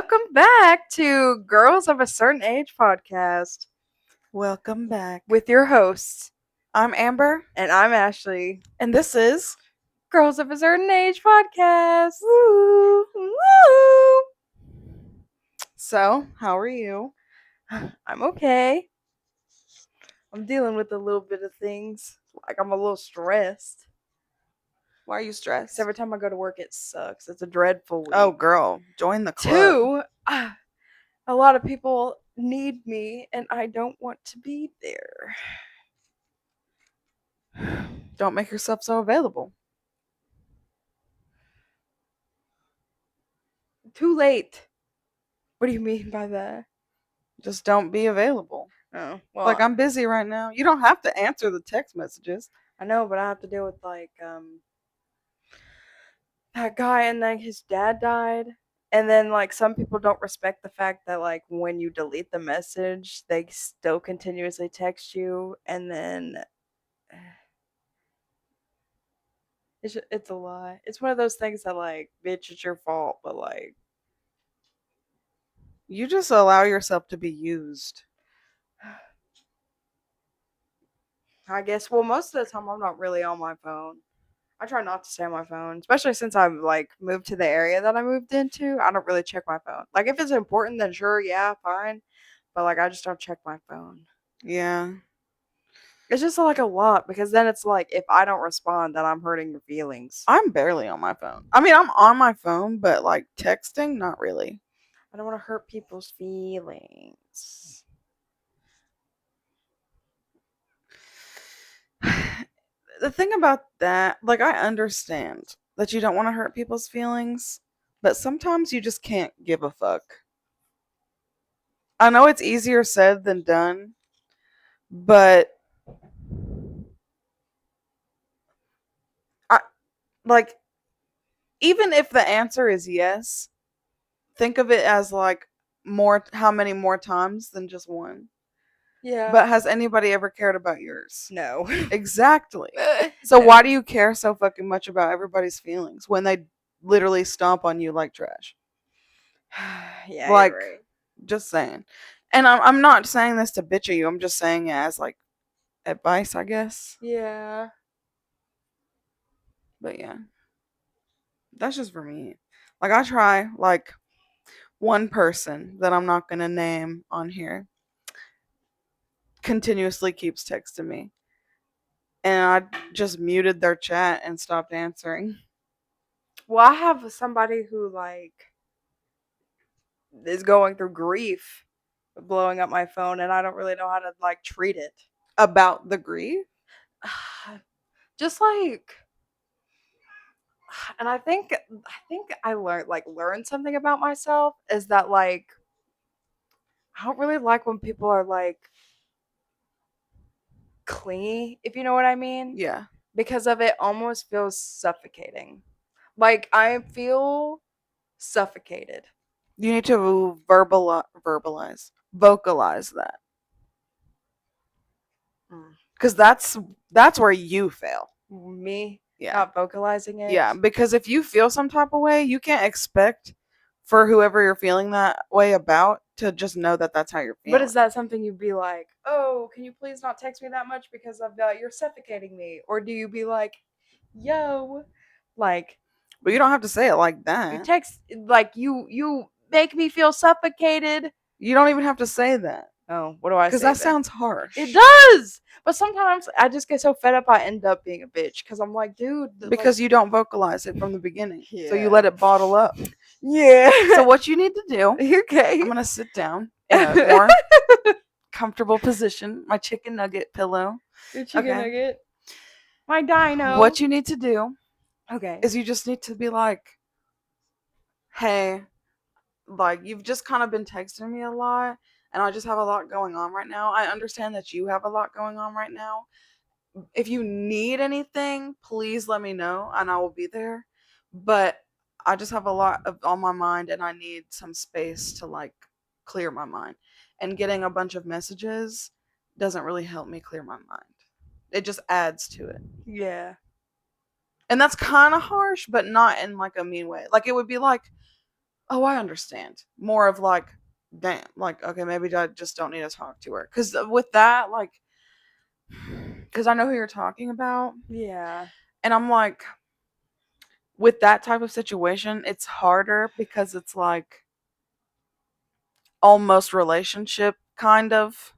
Welcome back to Girls of a Certain Age podcast Welcome back. with your hosts. I'm Amber, And I'm Ashley. and this is Girls of a Certain Age podcast. Woo. Woo! So, how are you? I'm okay. I'm dealing with a little bit of things. Like, I'm a little stressed. Why are you stressed? 'Cause every time I go to work, it sucks. It's a dreadful week. Oh, girl, join the club. Two, a lot of people need me, and I don't want to be there. Don't make yourself so available. Too late. What do you mean by that? Just don't be available. Oh, well, Like, I'm busy right now. You don't have to answer the text messages. I know, but I have to deal with that guy, and then his dad died, and then some people don't respect the fact that when you delete the message, they still continuously text you, and then it's a lie. It's one of those things that bitch, it's your fault, but You just allow yourself to be used. I guess. Well, most of the time I'm not really on my phone. I try not to stay on my phone, especially since I've moved to the area that I moved into. I don't really check my phone. Like if it's important, then sure, yeah, fine. But I just don't check my phone. Yeah. It's just a lot because then it's if I don't respond, then I'm hurting your feelings. I'm barely on my phone. I mean, I'm on my phone, but texting, not really. I don't want to hurt people's feelings. The thing about that, I understand that you don't want to hurt people's feelings, but sometimes you just can't give a fuck. I know it's easier said than done, but I even if the answer is yes, think of it as more how many more times than just one. Yeah. But has anybody ever cared about yours? No. Exactly. So why do you care so fucking much about everybody's feelings when they literally stomp on you like trash? Yeah, You're right. Just saying. And I'm not saying this to bitch at you. I'm just saying it as advice, I guess. Yeah. But yeah. That's just for me. I try one person that I'm not gonna name on here continuously keeps texting me. And I just muted their chat and stopped answering. Well, I have somebody who is going through grief blowing up my phone, and I don't really know how to treat it. About the grief? Just and I learned something about myself is that I don't really like when people are clingy, if you know what I mean. Yeah. Because of it almost feels suffocating. I feel suffocated. You need to vocalize that. Because that's where you fail. Me Yeah. not vocalizing it. Yeah, because if you feel some type of way, you can't expect for whoever you're feeling that way about to just know that that's how you're feeling. But is that something you'd be like, oh, can you please not text me that much because of you're suffocating me? Or do you be like, yo, But you don't have to say it like that. you text you make me feel suffocated. You don't even have to say that. Oh, what do I say? Because that sounds harsh. It does. But sometimes I just get so fed up I end up being a bitch because I'm like, dude. Because you don't vocalize it from the beginning. Yeah. So you let it bottle up. Yeah. So what you need to do, okay. I'm going to sit down in a more comfortable position. My chicken nugget pillow. Your chicken nugget. My dino. What you need to do okay. is you just need to be like, hey, you've just kind of been texting me a lot and I just have a lot going on right now. I understand that you have a lot going on right now. If you need anything, please let me know and I will be there. But I just have a lot on my mind and I need some space to clear my mind. And getting a bunch of messages doesn't really help me clear my mind. It just adds to it. Yeah. And that's kind of harsh, but not in a mean way. It would be Oh, I understand. More of like, damn, like, okay, maybe I just don't need to talk to her. Because with that, like, because I know who you're talking about. Yeah. And I'm like, with that type of situation, it's harder because it's like almost relationship kind of.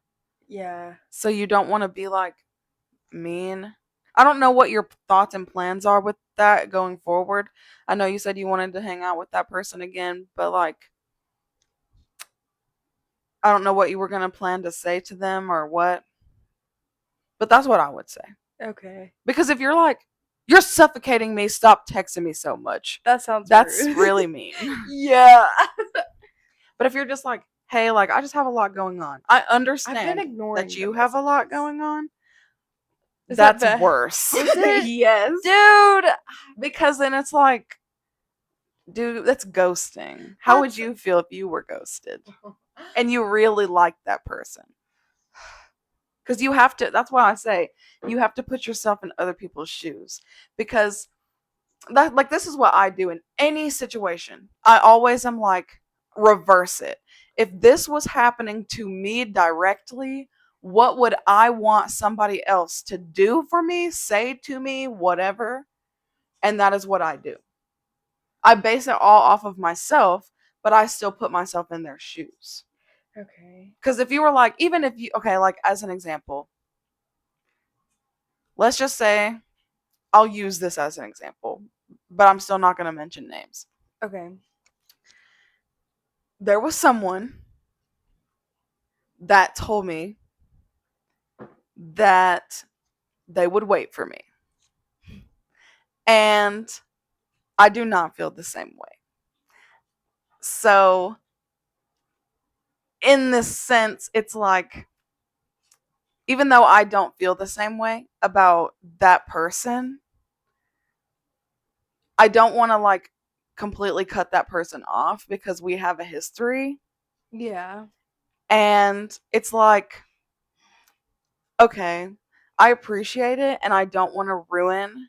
Yeah. So you don't want to be like mean. I don't know what your thoughts and plans are with that going forward. I know you said you wanted to hang out with that person again, but like, I don't know what you were going to plan to say to them or what. But that's what I would say. Okay. Because if you're like, you're suffocating me, stop texting me so much. That sounds That's rude. really mean. Yeah. But if you're just like, hey, like, I just have a lot going on. I I've been understand ignoring that the you have a lot messages. going on. Is that That's worse. Is it? Yes. Dude, Because then it's like, dude, that's ghosting. How would That's- you feel if you were ghosted and you really liked that person? Because you have to, that's why I say you have to put yourself in other people's shoes. Because that, like, this is what I do in any situation. I always am like, reverse it. If this was happening to me directly, what would I want somebody else to do for me, say to me, whatever? And that is what I do. I base it all off of myself, but I still put myself in their shoes. Okay. Because if you were like, even if you, okay, like as an example, let's just say, I'll use this as an example, but I'm still not going to mention names. Okay. There was someone that told me that they would wait for me. And I do not feel the same way. So, in this sense, it's like, even though I don't feel the same way about that person, I don't want to like completely cut that person off because we have a history. Yeah. And it's like, okay, I appreciate it and I don't want to ruin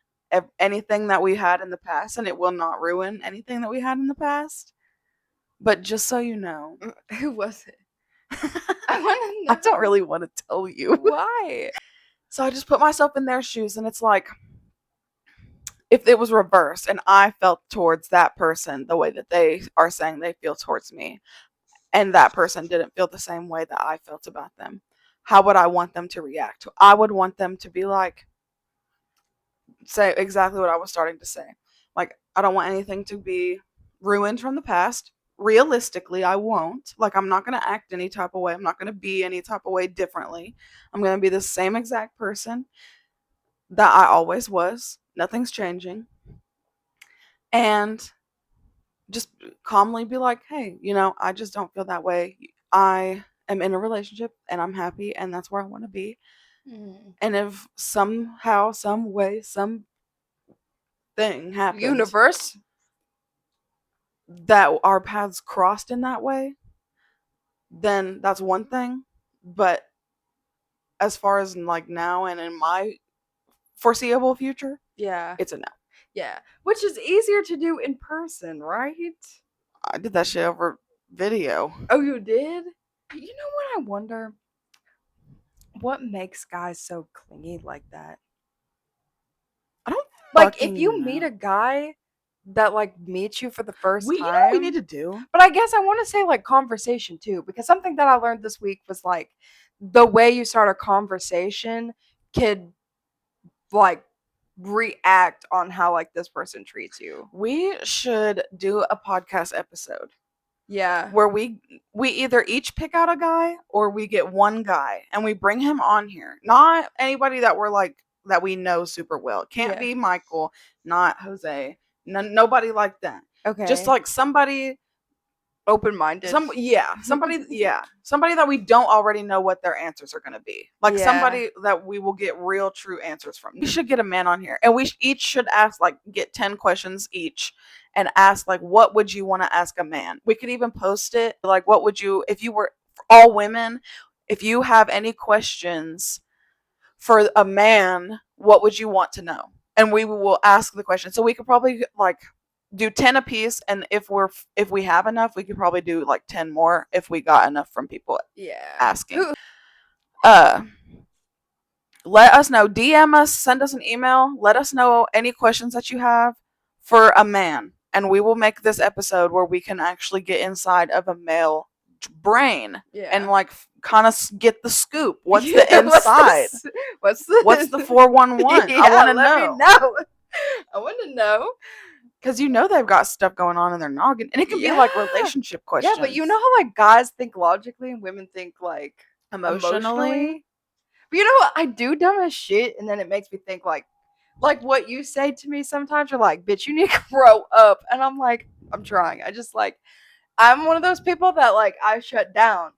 anything that we had in the past, and it will not ruin anything that we had in the past. But just so you know, Who was it? I want to I know. don't really want to tell you. Why? So I just put myself in their shoes, and it's like, if it was reversed and I felt towards that person the way that they are saying they feel towards me, and that person didn't feel the same way that I felt about them, how would I want them to react? I would want them to be like, say exactly what I was starting to say. Like, I don't want anything to be ruined from the past. Realistically, I won't. Like, I'm not going to act any type of way. I'm not going to be any type of way differently. I'm going to be the same exact person that I always was. Nothing's changing. And just calmly be like, hey, I just don't feel that way. I am in a relationship and I'm happy and that's where I want to be. And if somehow, some way, some thing happened Universe? that our paths crossed in that way, then that's one thing. But as far as like now and in my foreseeable future, Yeah. it's a no. Yeah. Which is easier to do in person, right? I did that shit over video. Oh, you did? You know what I wonder? What makes guys so clingy like that? I don't Like, if fucking you meet know. a guy that like meets you for the first You know time, what we need to do? but I guess I want to say like conversation too, because something that I learned this week was like the way you start a conversation could like react on how like this person treats you. We should do a podcast episode Yeah. where we either each pick out a guy or we get one guy and we bring him on here. Not anybody that we're like that we know super well. It can't Yeah. be Michael, not Jose, nobody like that. Okay. Just like somebody open-minded. somebody that we don't already know what their answers are going to be. Like Yeah. somebody that we will get real true answers from. We should get a man on here and we each should ask like get 10 questions each and ask like what would you want to ask a man. We could even post it like what would you, if you were all women, if you have any questions for a man, what would you want to know? And we will ask the question. So we could probably like do 10 apiece, and if we have enough, we could probably do like 10 more if we got enough from people Yeah. asking. Uh let us know, DM us, send us an email, let us know any questions that you have for a man, and we will make this episode where we can actually get inside of a male brain and Yeah. like kind of get the scoop. What's Yeah, the inside? What's the What's the 411? Yeah, I want to let me know. know. I want to know. Because you know they've got stuff going on in their noggin. And it can be like Yeah. relationship questions. Yeah, but you know how like guys think logically and women think like Emotionally. emotionally? But you know what? I do dumb as shit, and then it makes me think like what you say to me sometimes. You're like, bitch, you need to grow up, and I'm like, I'm trying. I just like I'm one of those people that like I shut down.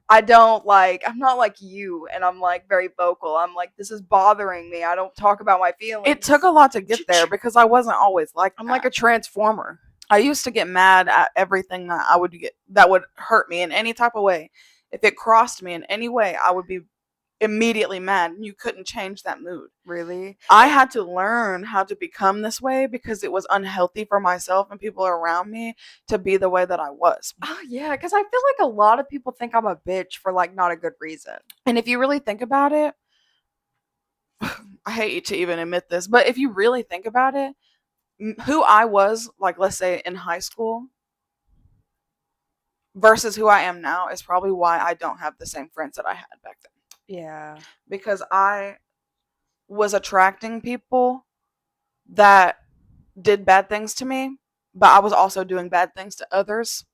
I don't like I'm not like you, and I'm like very vocal. I'm like, this is bothering me. I don't talk about my feelings. It took a lot to get there because I wasn't always like that. I'm like a transformer. I used to get mad at everything that I would get that would hurt me in any type of way. If it crossed me in any way, I would be immediately mad, and you couldn't change that mood. Really? I had to learn how to become this way because it was unhealthy for myself and people around me to be the way that I was. Oh yeah, because I feel like a lot of people think I'm a bitch for like not a good reason. And if you really think about it, I hate to even admit this, but if you really think about it, who I was, like, let's say in high school versus who I am now is probably why I don't have the same friends that I had back then. Yeah. Because I was attracting people that did bad things to me, but I was also doing bad things to others.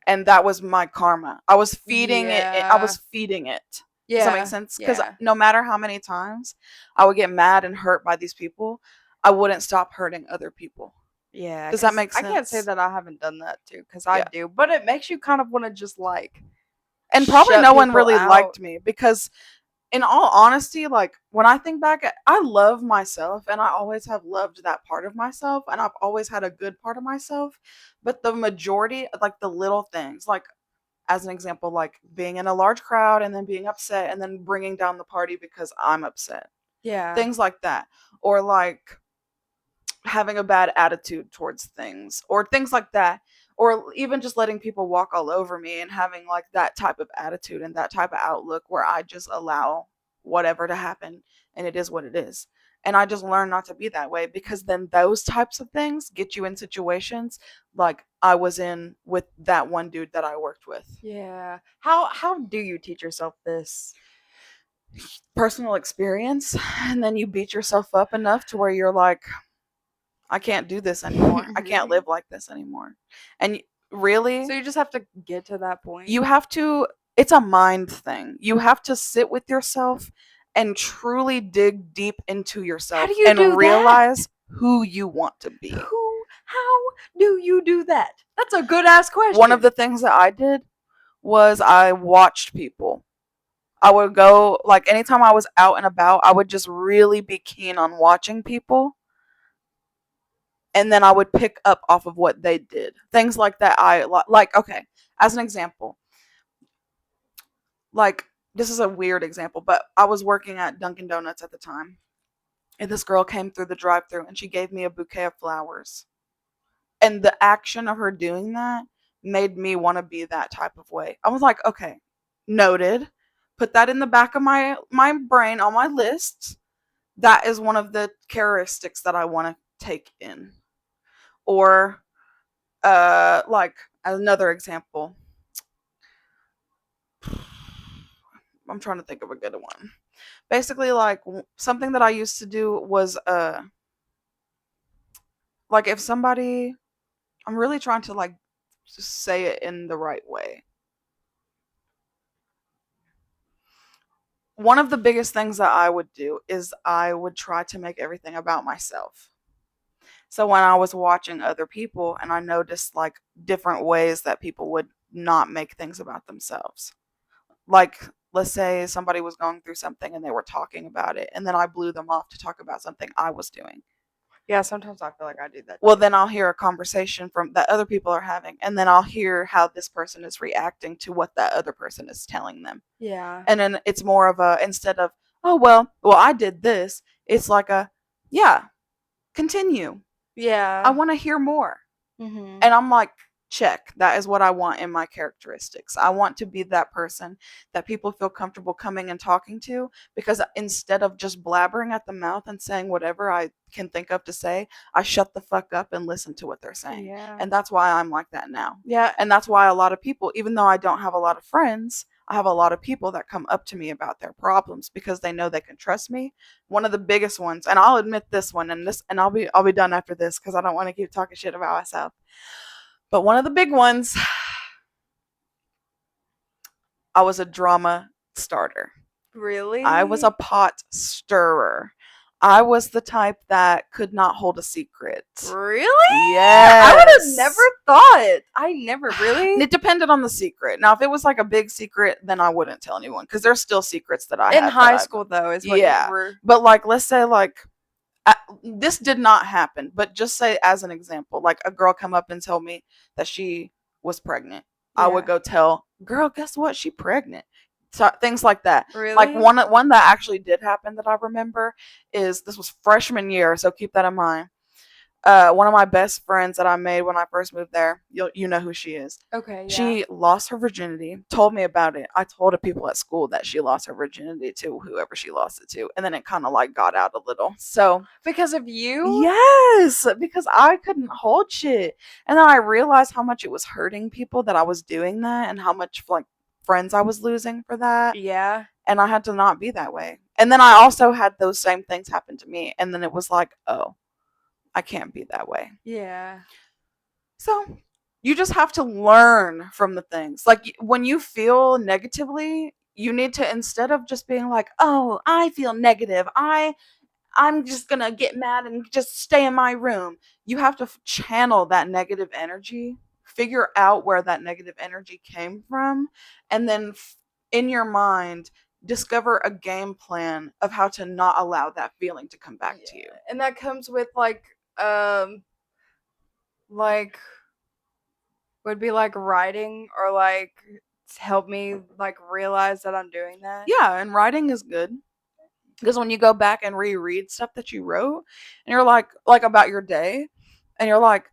And that was my karma. I was feeding it. I was feeding it. Yeah. Does that make sense? Because Yeah. no matter how many times I would get mad and hurt by these people, I wouldn't stop hurting other people. Yeah. Does that 'cause make I can't say sense? that I haven't done that too, because I Yeah. do. But it makes you kind of want to just like And probably shut no one people really out. liked me because, in all honesty, like when I think back, I love myself and I always have loved that part of myself and I've always had a good part of myself. But the majority, like the little things, like as an example, like being in a large crowd and then being upset and then bringing down the party because I'm upset. Yeah. Things like that. Or like having a bad attitude towards things or things like that. Or even just letting people walk all over me and having like that type of attitude and that type of outlook where I just allow whatever to happen and it is what it is. And I just learned not to be that way because then those types of things get you in situations like I was in with that one dude that I worked with. Yeah. How do you teach yourself this? Personal experience, and then you beat yourself up enough to where you're like, I can't do this anymore. I can't live like this anymore. And really, So you just have to get to that point. you have to, it's a mind thing. You have to sit with yourself and truly dig deep into yourself do you and do that? realize who you want to be. How do you do that? That's a good ass question. One of the things that I did was I watched people. I would go, like, anytime I was out and about, I would just really be keen on watching people. And then I would pick up off of what they did. Things like that. Okay, as an example, like, this is a weird example, but I was working at Dunkin' Donuts at the time. And this girl came through the drive-thru and she gave me a bouquet of flowers. And the action of her doing that made me want to be that type of way. I was like, okay, noted. Put that in the back of my brain on my list. That is one of the characteristics that I want to take in. Or like another example. I'm trying to think of a good one. Basically, like something that I used to do was like if somebody, I'm really trying to like say it in the right way. One of the biggest things that I would do is I would try to make everything about myself. So when I was watching other people and I noticed like different ways that people would not make things about themselves. Like, let's say somebody was going through something and they were talking about it and then I blew them off to talk about something I was doing. Yeah, sometimes I feel like I do that. Well, then I'll hear a conversation from that other people are having, and then I'll hear how this person is reacting to what that other person is telling them. Yeah. And then it's more of a, instead of, oh, well, I did this, it's like a, yeah, continue. Yeah. I want to hear more. Mhm. And I'm like, check. That is what I want in my characteristics. I want to be that person that people feel comfortable coming and talking to, because instead of just blabbering at the mouth and saying whatever I can think of to say, I shut the fuck up and listen to what they're saying. Yeah. And that's why I'm like that now. Yeah. And that's why a lot of people, even though I don't have a lot of friends, I have a lot of people that come up to me about their problems because they know they can trust me. One of the biggest ones, and I'll admit this one, and I'll be done after this because I don't want to keep talking shit about myself. But one of the big ones, I was a drama starter. Really? I was a pot stirrer. I was the type that could not hold a secret. Really? Yes. I would have never thought. I never really. It depended on the secret. Now, if it was like a big secret, then I wouldn't tell anyone, because there's still secrets that I In have. high school, though, is what Yeah. you were. But like, let's say like this did not happen, but just say as an example, like a girl come up and tell me that she was pregnant. I would Yeah. go tell, girl, guess what? She pregnant. So things like that. Really? Like one that actually did happen that I remember is, this was freshman year, so keep that in mind. One of my best friends that I made when I first moved there, you know who she is. Okay. Yeah. She lost her virginity, told me about it. I told the people at school that she lost her virginity to whoever she lost it to. And then it kind of like got out a little. So, because of you? yes, because I couldn't hold shit. And then I realized how much it was hurting people that I was doing that, and how much like friends I was losing for that. Yeah. And I had to not be that way. And then I also had those same things happen to me. And then it was like, oh, I can't be that way. Yeah. So you just have to learn from the things. Like when you feel negatively, you need to, instead of just being like, "Oh, I feel negative. I'm just going to get mad and just stay in my room." You have to channel that negative energy, figure out where that negative energy came from, and then in your mind discover a game plan of how to not allow that feeling to come back to you. And that comes with like would be like writing or like help me like realize that I'm doing that. Yeah, and writing is good. Because when you go back and reread stuff that you wrote, and you're like about your day, and you're like,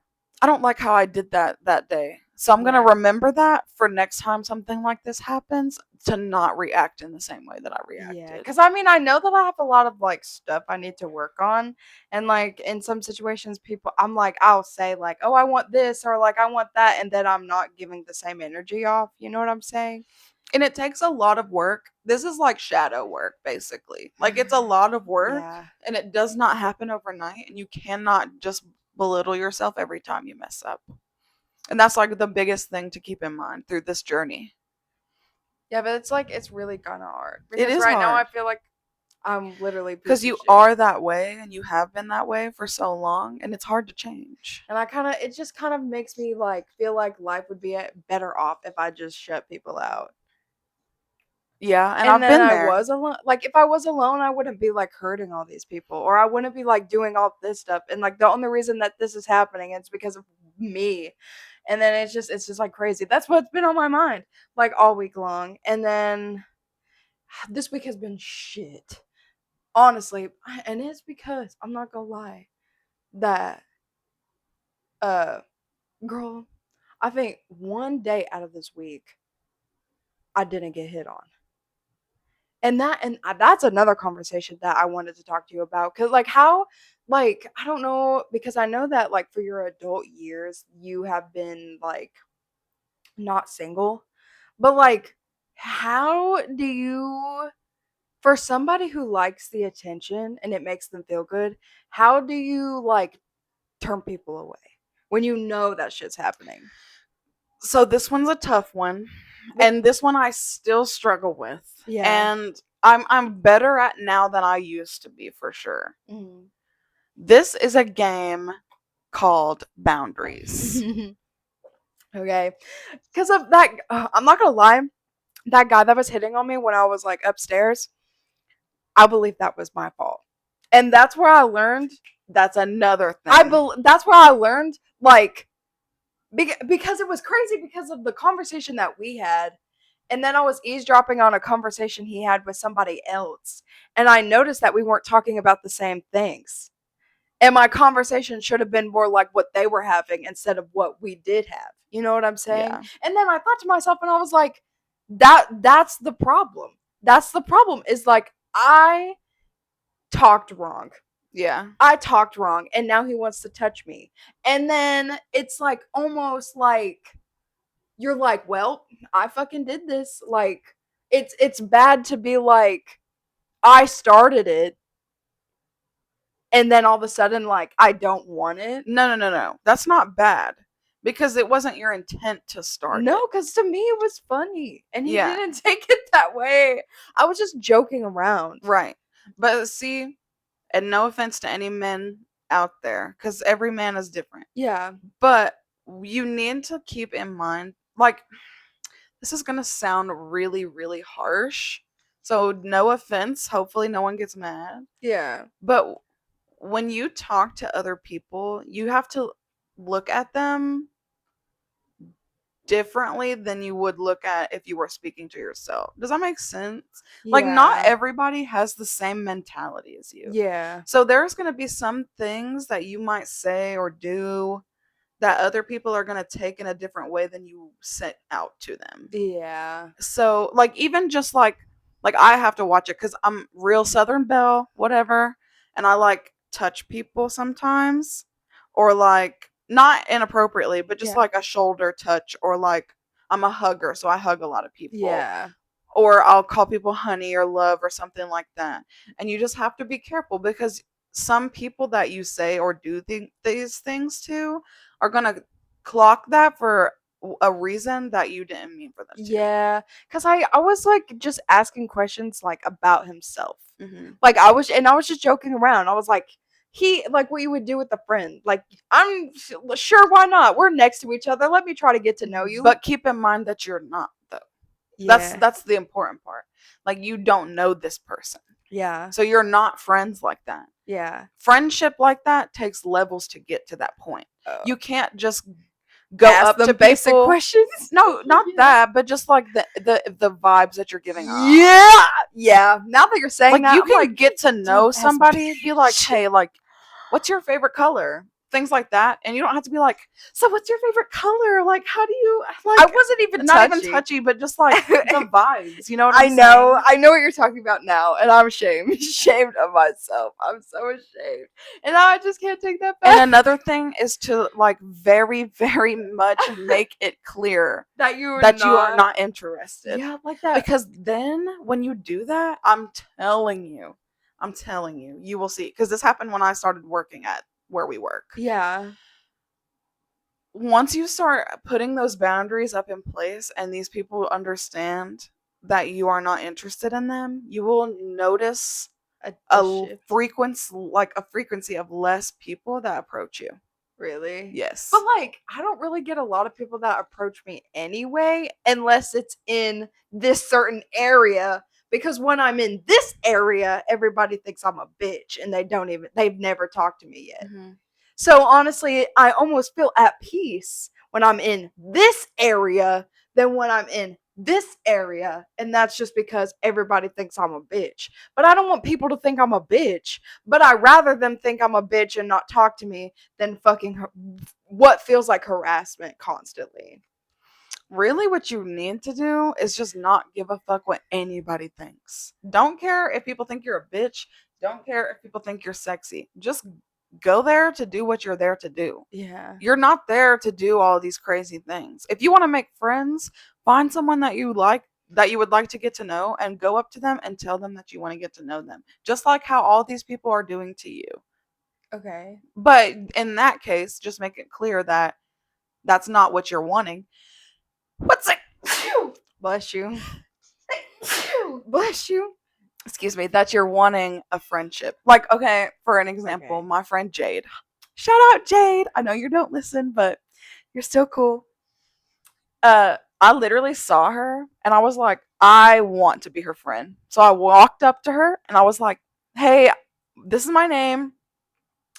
I don't like how I did that day. So I'm gonna Yeah. remember that for next time something like this happens, to not react in the same way that I reacted. Yeah, because I mean, I know that I have a lot of like stuff I need to work on, and like in some situations, I'm like, I'll say like, oh, I want this, or like, I want that, and then I'm not giving the same energy off. You know what I'm saying? And it takes a lot of work. This is like shadow work, basically. Like it's a lot of work, Yeah. and it does not happen overnight, and you cannot just belittle yourself every time you mess up. And that's like the biggest thing to keep in mind through this journey. Yeah, but it's like it's really kind of hard It because is right now I hard. feel like I'm literally Because piece of you shit. are that way, and you have been that way for so long, and it's hard to change. And it just kind of makes me like feel like life would be better off if I just shut people out. Yeah, and And I've then been I there. was alone. Like if I was alone, I wouldn't be like hurting all these people, or I wouldn't be like doing all this stuff. And like the only reason that this is happening is because of me. And then it's just like crazy. That's what's been on my mind like all week long. And then this week has been shit. Honestly, and it's because I'm not gonna lie that uh girl, I think one day out of this week I didn't get hit on. And that's another conversation that I wanted to talk to you about, cuz like how like I don't know, because I know that like for your adult years you have been like not single, but like how do you, for somebody who likes the attention and it makes them feel good, how do you like turn people away when you know that shit's happening? So this one's a tough one, and this one I still struggle with. Yeah. And I'm better at now than I used to be, for sure. Mhm. This is a game called Boundaries. Okay. Because of that, I'm not gonna lie, that guy that was hitting on me when I was like upstairs, I believe that was my fault, and that's where I learned. That's another thing. That's where I learned like because it was crazy because of the conversation that we had, and then I was eavesdropping on a conversation he had with somebody else, and I noticed that we weren't talking about the same things. And my conversation should have been more like what they were having instead of what we did have. You know what I'm saying? Yeah. And then I thought to myself and I was like, that's the problem. That's the problem. Is like I talked wrong. Yeah. I talked wrong and now he wants to touch me. And then it's like almost like you're like, well, I fucking did this. Like it's bad to be like I started it and then all of a sudden like I don't want it. No. That's not bad because it wasn't your intent to start it. No, because to me it was funny and he Yeah. didn't take it that way. I was just joking around. Right. But see, and no offense to any men out there, because every man is different. Yeah. But you need to keep in mind, like, this is going to sound really, really harsh. So, no offense. Hopefully, no one gets mad. Yeah. But when you talk to other people, you have to look at them differently than you would look at if you were speaking to yourself. Does that make sense? Like, not everybody has the same mentality as you. Yeah. So there's going to be some things that you might say or do that other people are going to take in a different way than you sent out to them. Yeah. So like even just like I have to watch it cuz I'm real Southern Belle, whatever, and I like touch people sometimes or like not inappropriately, but just Yeah. like a shoulder touch or like I'm a hugger, so I hug a lot of people. Yeah. Or I'll call people honey or love or something like that. And you just have to be careful because some people that you say or do these things to are going to clock that for a reason that you didn't mean for them to. Yeah. Cause I was like just asking questions like about himself. Mm-hmm. Like I was just joking around. I was like, he like what you would do with a friend. Like I'm sure why not? We're next to each other. Let me try to get to know you. But keep in mind that you're not though. yeah. That's the important part. Like you don't know this person. Yeah. So you're not friends like that. Yeah. Friendship like that takes levels to get to that point. Oh. You can't just go Ask up them to basic people. questions. No, not Yeah. that, but just like the vibes that you're giving off. Yeah. Yeah. Now that you're saying Like that, you I'm can like, get to know ask somebody, be like, bitch. hey, like, what's your favorite color? Things like that. And you don't have to be like, so what's your favorite color? Like, how do you like I wasn't even not touchy. even touchy, but just like the vibes. You know what I I'm know. saying? I know what you're talking about now, and I'm ashamed of myself. I'm so ashamed, and now I just can't take that back. And another thing is to like very, very much make it clear that you are not interested. Yeah, like that. Because then when you do that, I'm telling you, you will see. Because this happened when I started working at where we work. Yeah. Once you start putting those boundaries up in place and these people understand that you are not interested in them, you will notice a frequency of less people that approach you. Really? Yes. But like, I don't really get a lot of people that approach me anyway, unless it's in this certain area. Because when I'm in this area, everybody thinks I'm a bitch, and they've never talked to me yet. Mm-hmm. So honestly, I almost feel at peace when I'm in this area than when I'm in this area. And that's just because everybody thinks I'm a bitch. But I don't want people to think I'm a bitch. But I rather them think I'm a bitch and not talk to me than fucking what feels like harassment constantly. Really, what you need to do is just not give a fuck what anybody thinks. Don't care if people think you're a bitch. Don't care if people think you're sexy. Just go there to do what you're there to do. Yeah. You're not there to do all these crazy things. If you want to make friends, find someone that you like, that you would like to get to know, and go up to them and tell them that you want to get to know them. Just like how all these people are doing to you. Okay. But in that case, just make it clear that that's not what you're wanting. What's it? Bless you. Bless you. Excuse me, that you're wanting a friendship. Like, okay, for an example, Okay. my friend Jade. Shout out Jade. I know you don't listen, but you're still cool. I literally saw her and I was like, I want to be her friend. So I walked up to her and I was like, hey, this is my name.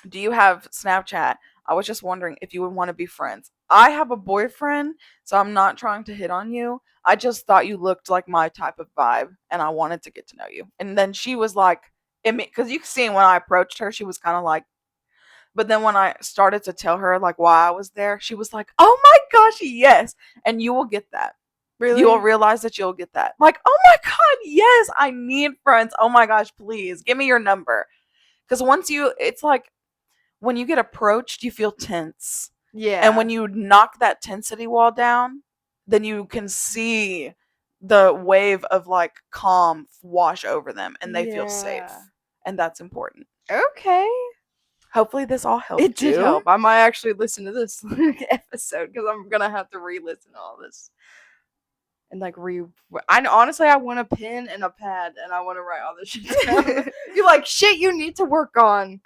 Do you have Snapchat? I was just wondering if you would want to be friends. I have a boyfriend, so I'm not trying to hit on you. I just thought you looked like my type of vibe, and I wanted to get to know you. And then she was like, because you can see when I approached her, she was kind of like, But then when I started to tell her like why I was there, she was like, "Oh my gosh, yes!" And you will get that. Really? You will realize that you'll get that. Like, oh my god, yes, I need friends. Oh my gosh, please give me your number. Because once it's like when you get approached, you feel tense. Yeah. And when you knock that tensity wall down, then you can see the wave of like calm wash over them and they feel safe. Yeah. And that's important. Okay. Hopefully this all helped It did you. help. I might actually listen to this episode because I'm gonna have to re-listen to all this and like I honestly I want a pen and a pad and I want to write all this shit down. You're like shit. You need to work on.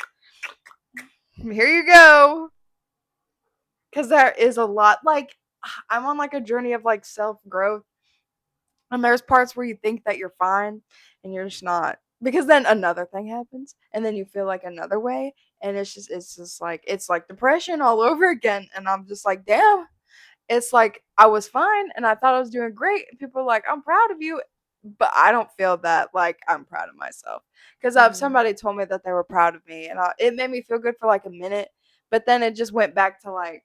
Here you go. Because there is a lot. Like I'm on like a journey of like self growth, and there's parts where you think that you're fine and you're just not. Because then another thing happens and then you feel like another way and it's just like it's like depression all over again and I'm just like damn, it's like I was fine and I thought I was doing great and people are like I'm proud of you, but I don't feel that like I'm proud of myself because somebody told me that they were proud of me and it made me feel good for like a minute, but then it just went back to like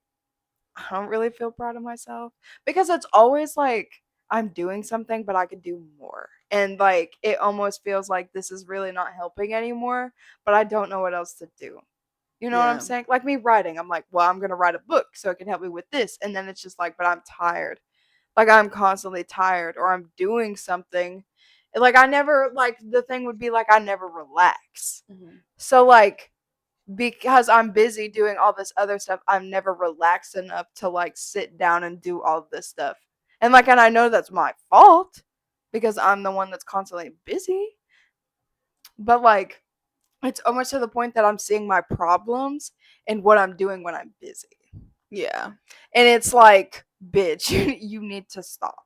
I don't really feel proud of myself because it's always like I'm doing something, but I could do more. And like it almost feels like this is really not helping anymore, but I don't know what else to do. You know what I'm Yeah. saying? Like me writing, I'm like, well, I'm going to write a book so it can help me with this. And then it's just like, but I'm tired. Like I'm constantly tired or I'm doing something. Like I never, like the thing would be like, I never relax. So like, because I'm busy doing all this other stuff, I'm never relaxed enough to like sit down and do all this stuff. And like, and I know that's my fault because I'm the one that's constantly busy. But like, it's almost to the point that I'm seeing my problems and what I'm doing when I'm busy. Yeah. And it's like, bitch, you need to stop.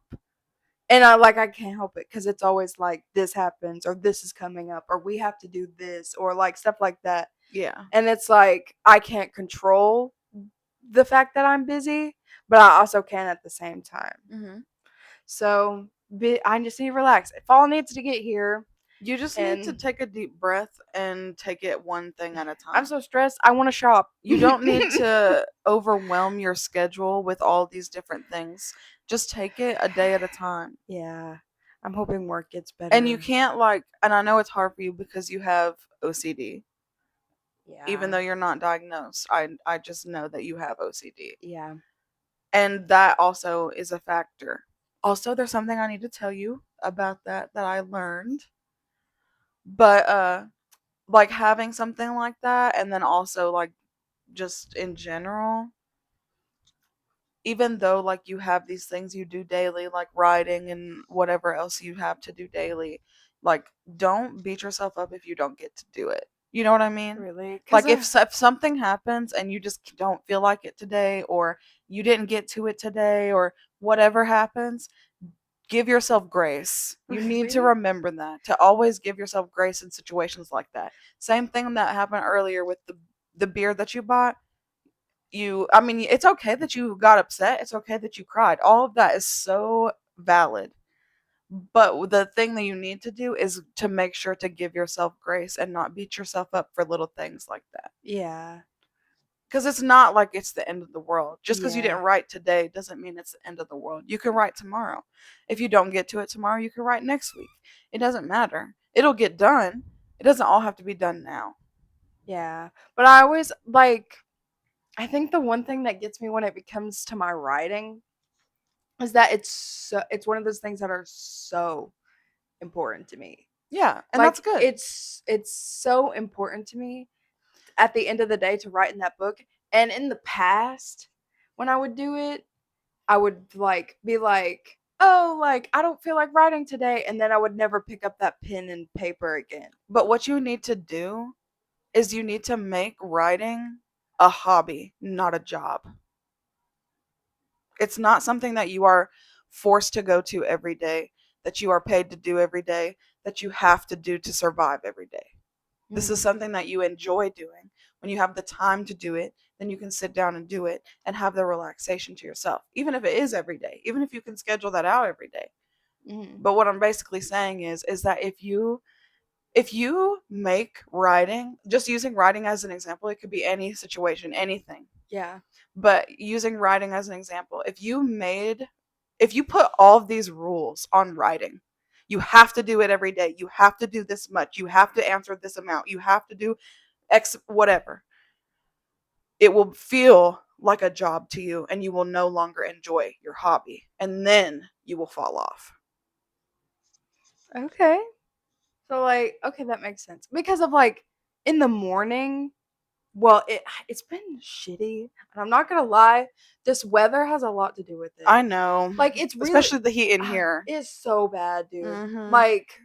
And I can't help it because it's always like this happens or this is coming up or we have to do this or like stuff like that. Yeah. And it's like I can't control the fact that I'm busy, but I also can at the same time. So I just need to relax. Fall needs to get here. You just need to take a deep breath and take it one thing at a time. I'm so stressed. I want to shop. You don't need to overwhelm your schedule with all these different things. Just take it a day at a time. Yeah. I'm hoping work gets better. And you can't and I know it's hard for you because you have OCD. Yeah. Even though you're not diagnosed, I just know that you have OCD. Yeah. And that also is a factor. Also, there's something I need to tell you about that I learned. But like having something like that and then also like just in general, even though like you have these things you do daily like writing and whatever else you have to do daily, like don't beat yourself up if you don't get to do it. You know what I mean? Really? Like if something happens and you just don't feel like it today or you didn't get to it today or whatever happens, give yourself grace. You need to Really? remember that, to always give yourself grace in situations like that. Same thing that happened earlier with the beer that you bought. I mean, it's okay that you got upset. It's okay that you cried. All of that is so valid. But the thing that you need to do is to make sure to give yourself grace and not beat yourself up for little things like that. Yeah. Because it's not like it's the end of the world. Just because you Yeah. didn't write today doesn't mean it's the end of the world. You can write tomorrow. If you don't get to it tomorrow, you can write next week. It doesn't matter. It'll get done. It doesn't all have to be done now. Yeah. But I always I think the one thing that gets me when it comes to my writing is that it's one of those things that are so important to me. Yeah, and Like that's good. it's so important to me at the end of the day to write in that book. And in the past, when I would do it, I would like be like, "Oh, like I don't feel like writing today," and then I would never pick up that pen and paper again. But what you need to do is you need to make writing a hobby, not a job. It's not something that you are forced to go to every day, that you are paid to do every day, that you have to do to survive every day. This is something that you enjoy doing. When you have the time to do it, then you can sit down and do it and have the relaxation to yourself, even if it is every day, even if you can schedule that out every day. But what I'm basically saying is that if if you make writing, just using writing as an example, it could be any situation, anything. Yeah. But using writing as an example, if you put all of these rules on writing, you have to do it every day. You have to do this much. You have to answer this amount. You have to do X whatever. It will feel like a job to you and you will no longer enjoy your hobby. And then you will fall off. Okay. So like, okay, that makes sense. Because of like in the morning, well, it's been shitty, and I'm not gonna lie, this weather has a lot to do with it. I know. Like it's really Especially the heat in here. it's so bad, dude. Mhm. Like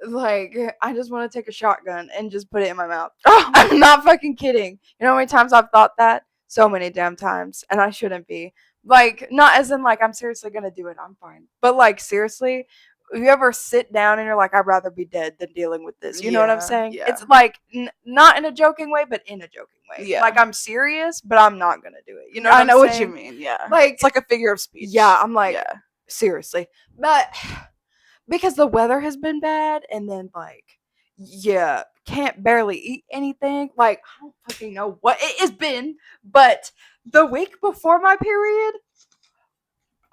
like I just want to take a shotgun and just put it in my mouth. Oh, I'm not fucking kidding. You know how many times I've thought that? So many damn times, and I shouldn't be. Like, not as in like I'm seriously gonna do it. I'm fine. But like seriously, you ever sit down and you're like, I'd rather be dead than dealing with this. You know what I'm Yeah, saying? yeah. It's like not in a joking way, but in a joking way. Yeah. Like I'm serious, but I'm not gonna do it. You know what I I'm know what you saying? mean. Yeah. Like It's like a figure of speech. yeah, I'm like yeah. seriously. But because the weather has been bad and then like yeah, can't barely eat anything. Like I don't fucking know what it has been, but the week before my period,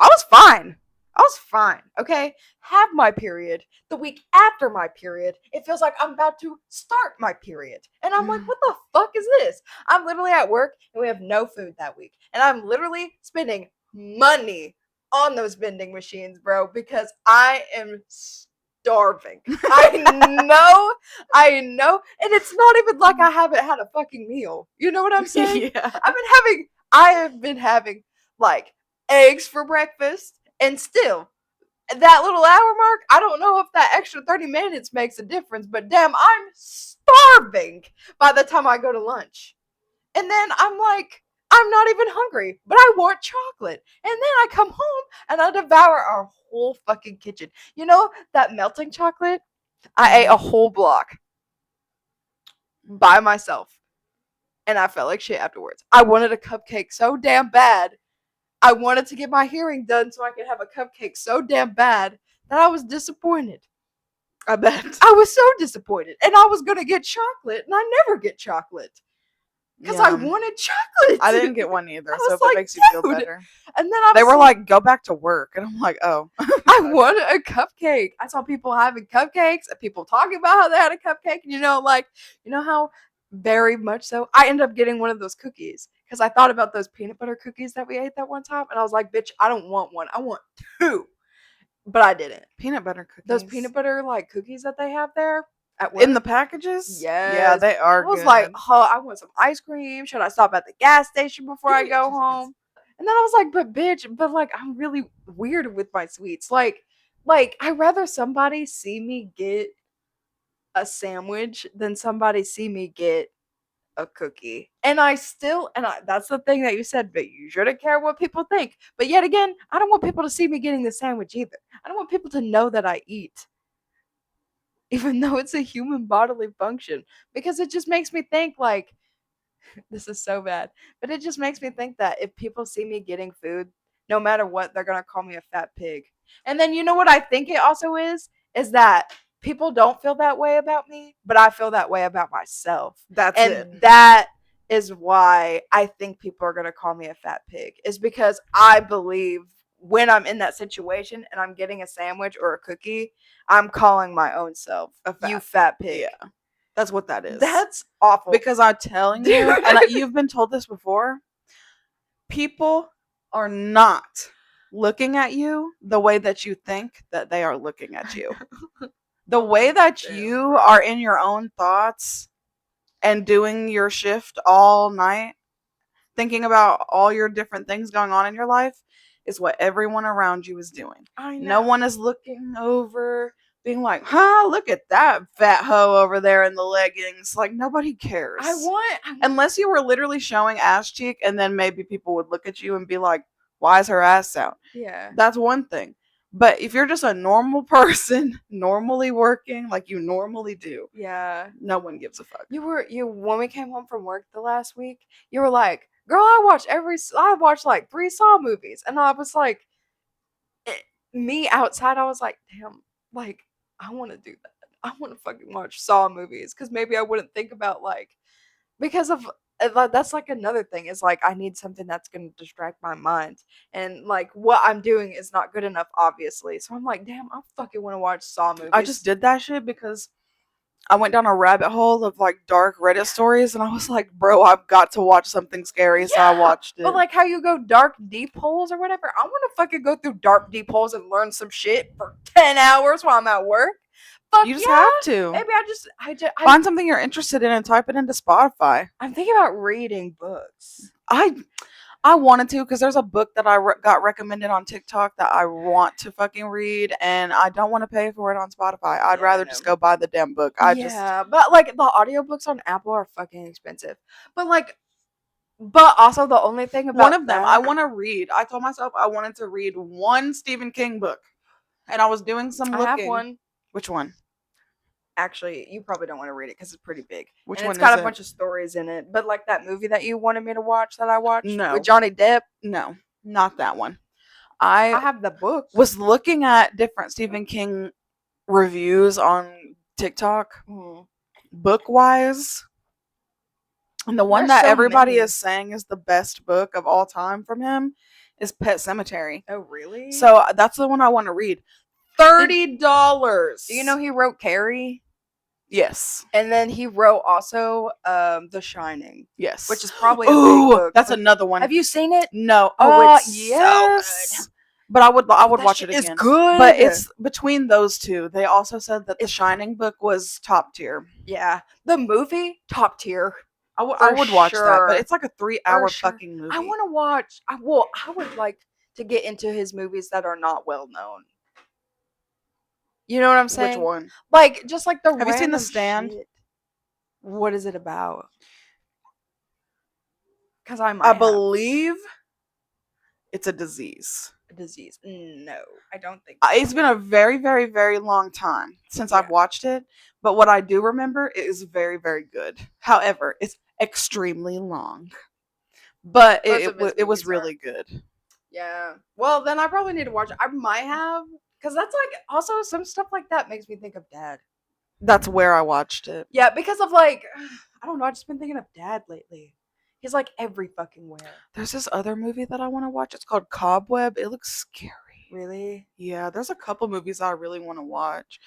I was fine. I was fine, okay? Have my period. The week after my period, it feels like I'm about to start my period. And I'm like, what the fuck is this? I'm literally at work and we have no food that week. And I'm literally spending money on those vending machines, bro, because I am starving. I know. And it's not even like I haven't had a fucking meal. You know what I'm saying? yeah. I have been having like eggs for breakfast, and still that little hour mark, I don't know if that extra 30 minutes makes a difference, but damn, I'm starving by the time I go to lunch. And then I'm like, I'm not even hungry, but I want chocolate. And then I come home and I devour our whole fucking kitchen. You know that melting chocolate? I ate a whole block by myself, and I felt like shit afterwards. I wanted a cupcake so damn bad. I wanted to get my hearing done so I could have a cupcake so damn bad that I was disappointed. I bet. I was so disappointed. And I was going to get chocolate, and I never get chocolate. Because I wanted chocolate. I didn't get one either, I so was if it like, makes you feel "Dude." better. And then They were like, go back to work. And I'm like, oh. I wanted a cupcake. I saw people having cupcakes and people talking about how they had a cupcake. And you know how very much so I ended up getting one of those cookies because I thought about those peanut butter cookies that we ate that one time. And I was like, bitch, I don't want one. I want two. But I didn't. Peanut butter cookies. Those peanut butter like cookies that they have there at work. In the packages? Yes. Yeah, they are I was good. like, oh, I want some ice cream. Should I stop at the gas station before I go home? And then I was like, but bitch, but like I'm really weird with my sweets. Like I'd rather somebody see me get a sandwich than somebody see me get a cookie. And that's the thing that you said, but you shouldn't care what people think. But yet again, I don't want people to see me getting the sandwich either. I don't want people to know that I eat. Even though it's a human bodily function. Because it just makes me think like this is so bad. But it just makes me think that if people see me getting food, no matter what, they're gonna call me a fat pig. And then you know what I think it also is that people don't feel that way about me, but I feel that way about myself. That's And it. that is why I think people are gonna call me a fat pig. Is because I believe when I'm in that situation and I'm getting a sandwich or a cookie, I'm calling my own self you fat pig. Yeah. That's what that is. That's awful. Because I'm telling you, and you've been told this before, people are not looking at you the way that you think that they are looking at you. The way that you are in your own thoughts and doing your shift all night, thinking about all your different things going on in your life, is what everyone around you is doing. I know. No one is looking over, being like, huh, look at that fat hoe over there in the leggings. Like, nobody cares. Unless you were literally showing ass cheek, and then maybe people would look at you and be like, why is her ass out? Yeah. That's one thing. But if you're just a normal person, normally working like you normally do, Yeah. no one gives a fuck. When we came home from work the last week, you were like, girl, I watched like 3 Saw movies. And I was like, me outside, I was like, damn, like, I want to do that. I want to fucking watch Saw movies because maybe I wouldn't think about like because of that's like another thing is like I need something that's gonna distract my mind and like what I'm doing is not good enough obviously. So I'm like, damn, I fucking want to watch Saw I just movies. did that shit because I went down a rabbit hole of like dark Reddit stories, and I was like, bro, I've got to watch something scary, so I Yeah, watched but it. like how you go dark deep holes or whatever. I want to fucking go through dark deep holes and learn some shit for 10 hours while I'm at work. Fuck You just yeah. have to Maybe find something you're interested in and type it into Spotify. I'm thinking about reading books. I wanted to because there's a book that I got recommended on TikTok that I want to fucking read, and I don't want to pay for it on Spotify. I'd Yeah, rather I just know. go buy the damn book. Yeah, but like the audiobooks on Apple are fucking expensive. But like but also the only thing one about of them I that want to read. I told myself I wanted to read one Stephen King book, and I was doing some I have looking. one. Which one? Actually, you probably don't want to read it because it's pretty big. Which And it's one got is a it? bunch of stories in it. But like that movie that you wanted me to watch that I watched with No, Johnny Depp, no, not that one. I I have the book. was looking at different Stephen King reviews on TikTok, Mm. book wise. And the one There's that so everybody many. is saying is the best book of all time from him is Pet Cemetery. Oh, really? So that's the one I want to read. $30. Do you know he wrote Carrie? Yes. And then he wrote also The Shining, Yes. which is probably a big Ooh, book. that's but another one. have you seen it? No. Oh, It's yes. so good. But I would That watch shit it is again. good. But it's between those two. They also said that the It's- Shining book was top tier. Yeah, the movie top tier. I For would watch that, but sure. it's like a 3-hour sure. fucking movie. I want to watch. I would like to get into his movies that are not well known. You know what I'm saying? Which one? Like just like the Have you seen The random Stand? shit. What is it about? Because I might I have believe it's a disease. a disease. No, I don't think. It's been a very, very, very long time since I've Yeah. watched it, but what I do remember it is very, very good. However, it's extremely long, but Most of his it was movies are. really good. Yeah. Well, then I probably need to watch it. I might have because that's like also some stuff like that makes me think of Dad. That's where I watched it. Yeah, because of like I don't know. I've just been thinking of Dad lately. He's like every fucking where. There's this other movie that I want to watch. It's called Cobweb. It looks scary. Really? Yeah, there's a couple movies I really want to watch.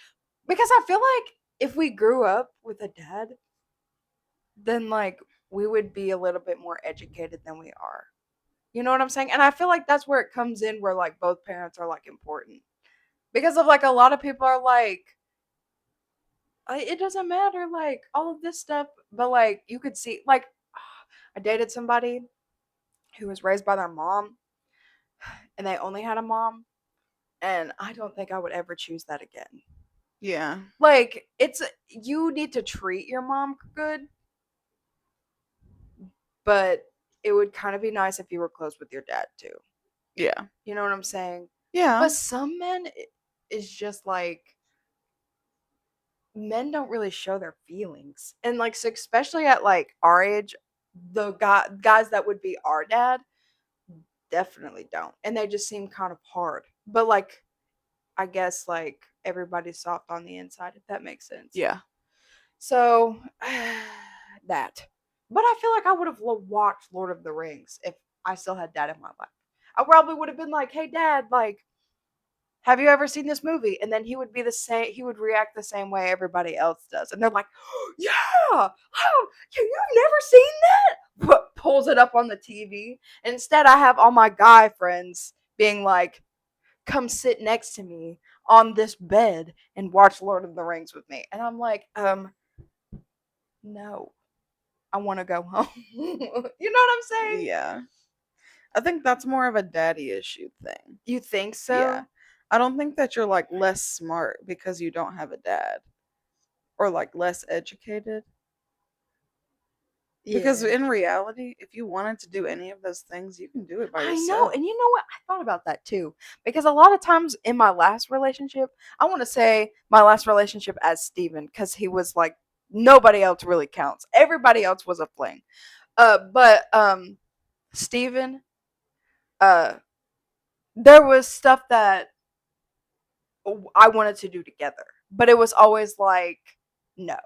Because I feel like if we grew up with a dad, then like we would be a little bit more educated than we are. You know what I'm saying? And I feel like that's where it comes in where like both parents are like important. Because of like a lot of people are like it doesn't matter like all of this stuff, but like you could see like I dated somebody who was raised by their mom and they only had a mom and I don't think I would ever choose that again. Yeah. Like it's you need to treat your mom good, but it would kind of be nice if you were close with your dad too. Yeah. You know what I'm saying? Yeah. But some men is just like men don't really show their feelings. And like so especially at like our age, the guys that would be our dad definitely don't. And they just seem kind of hard. But like I guess like everybody's soft on the inside if that makes sense. Yeah. So that. But I feel like I would have watched Lord of the Rings if I still had dad in my life. I probably would have been like, "Hey, dad, like, have you ever seen this movie?" And then he would be the same. He would react the same way everybody else does, and they're like, "Yeah, oh, you've never seen that?" But pulls it up on the TV. And instead, I have all my guy friends being like, "Come sit next to me on this bed and watch Lord of the Rings with me," and I'm like, no. I want to go home. You know what I'm saying? Yeah. I think that's more of a daddy issue thing. You think so? Yeah. I don't think that you're like less smart because you don't have a dad or like less educated. Because in reality, if you wanted to do any of those things, you can do it by I know, yourself. and you know what? I thought about that too. Because a lot of times in my last relationship, I want to say my last relationship as Steven, because he was like nobody else really counts. Everybody else was a fling. But Steven, uh there was stuff that I wanted to do together. But it was always like, no.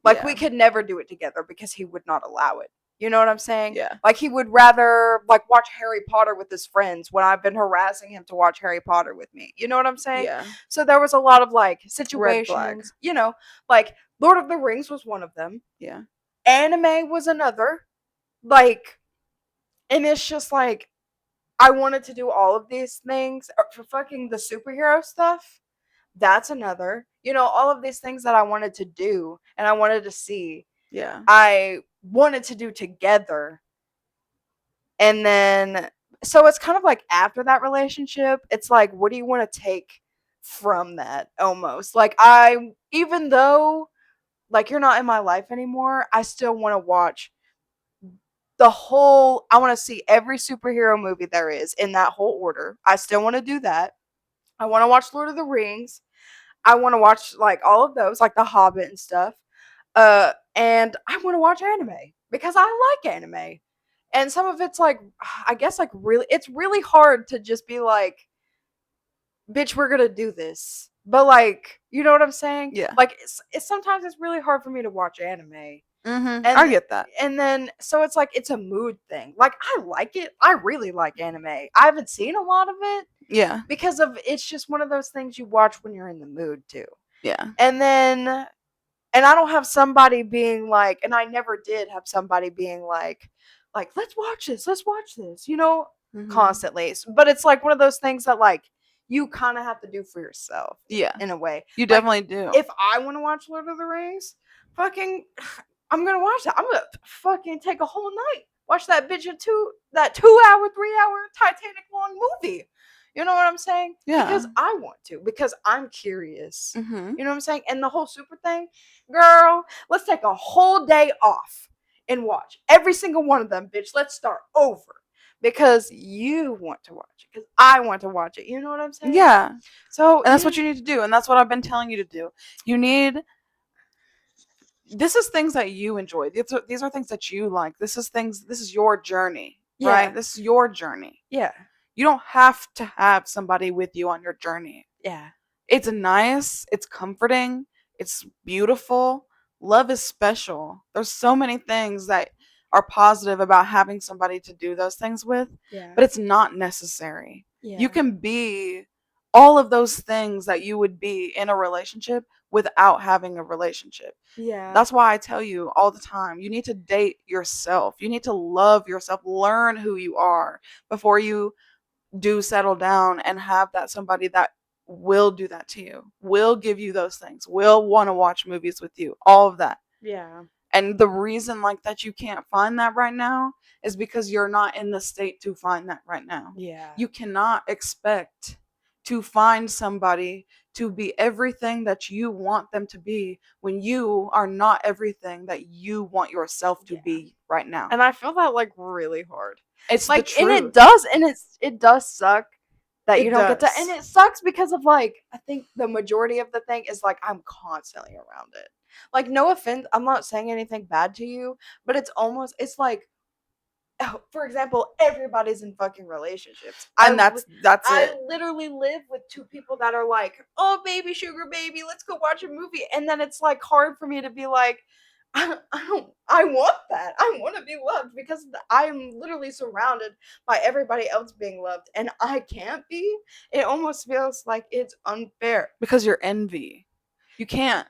Like, we Yeah. could never do it together because he would not allow it. You know what I'm saying? Yeah. Like, he would rather, like, watch Harry Potter with his friends when I've been harassing him to watch Harry Potter with me. You know what I'm saying? Yeah. So there was a lot of, like, Red flag. situations, you know, like, Lord of the Rings was one of them. Yeah. Anime was another. Like, and it's just like, I wanted to do all of these things for fucking the superhero stuff. That's another. You know, all of these things that I wanted to do and I wanted to see, Yeah. I wanted to do together. And then, so it's kind of like after that relationship, it's like, what do you want to take from that almost? Like, even though, like, you're not in my life anymore, I still want to watch I want to see every superhero movie there is in that whole order. I still want to do that. I want to watch Lord of the Rings. I want to watch like all of those, like The Hobbit and stuff. And I want to watch anime because I like anime. And some of it's like, I guess, like, really, it's really hard to just be like, bitch, we're gonna do this. But, like, you know what I'm saying? Yeah. Like, sometimes it's really hard for me to watch anime. Mm-hmm. And I get that. And then, so it's like, it's a mood thing. Like, I like it. I really like anime. I haven't seen a lot of it Yeah. because of it's just one of those things you watch when you're in the mood too. Yeah. And then, and I don't have somebody being like, and I never did have somebody being like, let's watch this, you know, Mhm. constantly. But it's like one of those things that, like, you kind of have to do for yourself Yeah. in a way. You Like, definitely do. if I want to watch Lord of the Rings, fucking, I'm gonna watch that. I'm gonna fucking take a whole night, watch that bitch in 2 hour, 3 hour Titanic long movie. You know what I'm saying? Yeah. Because I want to, because I'm curious. Mm-hmm. You know what I'm saying? And the whole super thing, girl, let's take a whole day off and watch every single one of them, bitch. Let's start over because you want to watch it, because I want to watch it. You know what I'm saying? Yeah. So, And that's what you need to do. And that's what I've been telling you to do. This is things that you enjoy. These are things that you like. This is your journey, right? Yeah. This is your journey. Yeah. You don't have to have somebody with you on your journey. Yeah. It's nice, it's comforting, it's beautiful. Love is special. There's so many things that are positive about having somebody to do those things with, Yeah. but it's not necessary. Yeah. You can be all of those things that you would be in a relationship without having a relationship. Yeah. That's why I tell you all the time, you need to date yourself. You need to love yourself, learn who you are before you do settle down and have that somebody that will do that to you, will give you those things, will want to watch movies with you, all of that. Yeah. And the reason like that you can't find that right now is because you're not in the state to find that right now. Yeah. You cannot expect to find somebody to be everything that you want them to be when you are not everything that you want yourself to be right now. And I feel that, like, really hard. It's like, the truth. and it does suck that It you don't get to, does. and it sucks because of, like, I think the majority of the thing is, like, I'm constantly around it. Like, no offense, I'm not saying anything bad to you, but it's like, for example, everybody's in fucking relationships. And that's I it. literally live with two people that are like, "Oh, baby, sugar baby, let's go watch a movie." And then it's like hard for me to be like, I want that. I want to be loved because I'm literally surrounded by everybody else being loved and I can't be. It almost feels like it's unfair. Because you're envy. You can't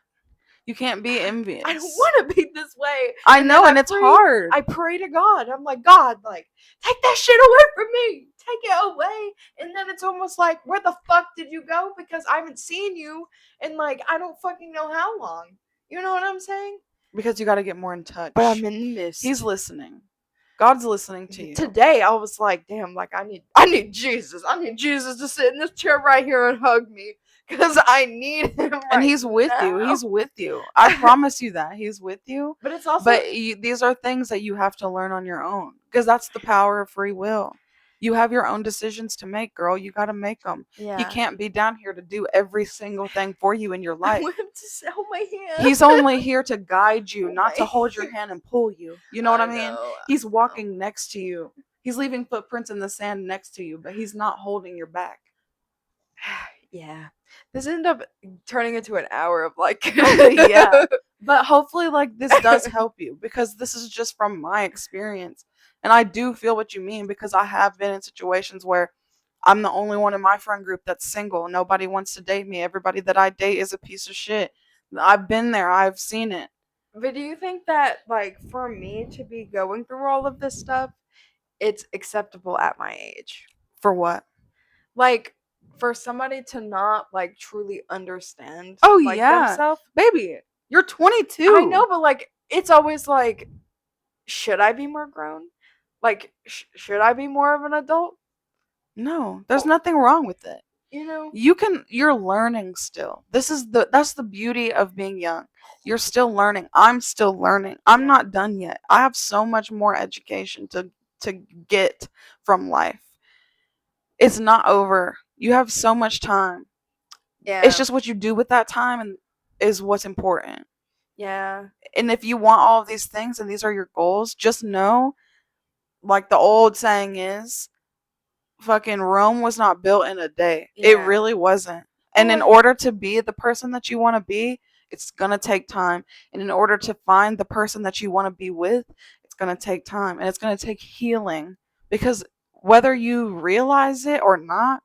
be envious. I don't want to be this way. I And know, then and it's hard. I pray to God. I'm like, God, like, take that shit away from me. Take it away. And then it's almost like, where the fuck did you go? Because I haven't seen you in, like, I don't fucking know how long. You know what I'm saying? Because you got to get more in touch. But I'm in the mist. He's listening. God's listening to you. Today I was like, damn, like, I need Jesus. I need Jesus to sit in this chair right here and hug me. Because I need him right And he's with you. now. He's with you. I promise you that. He's with you. But it's also, But these are things that you have to learn on your own. Because that's the power of free will. You have your own decisions to make, girl. You got to make them. yeah. He can't be down here to do every single thing for you in your I life. want him to hold my hand. He's only here to guide you, Oh not to my- hold your hand and pull you. You know what I mean? know. He's walking next to you. He's leaving footprints in the sand next to you, but he's not holding your back. Yeah. This ended up turning into an hour of like Yeah. But hopefully, like, this does help you because this is just from my experience. And I do feel what you mean because I have been in situations where I'm the only one in my friend group that's single. Nobody wants to date me. Everybody that I date is a piece of shit. I've been there, I've seen it. But do you think that like for me to be going through all of this stuff, it's acceptable at my age? For what? Like for somebody to not like truly understand Oh, like yeah. themselves. Baby, you're I know, 22. but like it's always like, should I be more grown? Like, should I be more of an adult? No, there's Oh, nothing wrong with it. you know? You're learning still. That's the beauty of being young. You're still learning. I'm still learning. I'm Yeah. not done yet. I have so much more education to get from life. It's not over. You have so much time. It's Yeah. just what you do with that time and is what's important. Yeah. And if you want all of these things and these are your goals, just know, like the old saying is, fucking Rome was not built in a day. It Yeah. really wasn't. Well, And in like, order to be the person that you want to be, it's going to take time. And in order to find the person that you want to be with, it's going to take time and it's going to take healing because whether you realize it or not,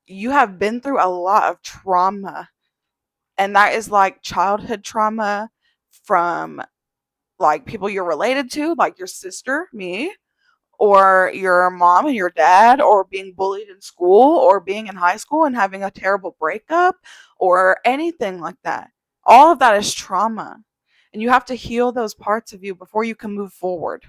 you have been through a lot of trauma. And that is like childhood trauma from like people you're related to, like your sister, me, or your mom and your dad, or being bullied in school, or being in high school and having a terrible breakup, or anything like that. All of that is trauma. And you have to heal those parts of you before you can move forward.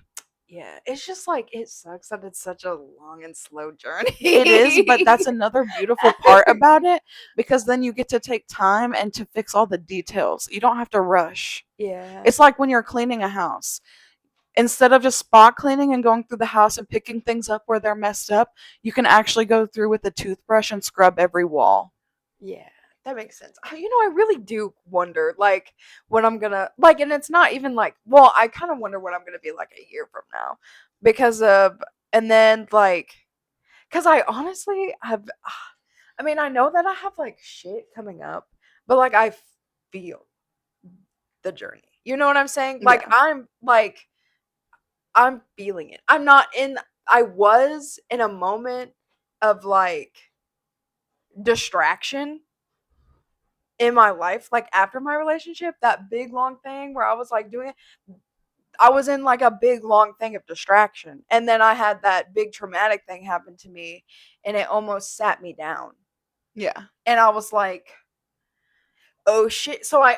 yeah, it's just like it sucks that it's such a long and slow It is, but journey. that's another beautiful part about it because then you get to take time and to fix all the details. You don't have to rush. Yeah. It's like when you're cleaning a house. Instead of just spot cleaning and going through the house and picking things up where they're messed up, you can actually go through with a toothbrush and scrub every wall. Yeah, that makes sense. I really do wonder, like, when I'm gonna like, and it's not even like, well, I kind of wonder what I'm gonna be like a year from now, because of, and then like, because I honestly have, I mean, I know that I have like shit coming up, but like I feel the journey. You know what I'm saying? Like Yeah. I'm feeling it. I'm not in. I was in a moment of like distraction in my life, like after my relationship, that big long thing where I was like doing it, I was in like a big long thing of distraction. And then I had that big traumatic thing happen to me and it almost sat me down. Yeah. And I was like, oh shit. So I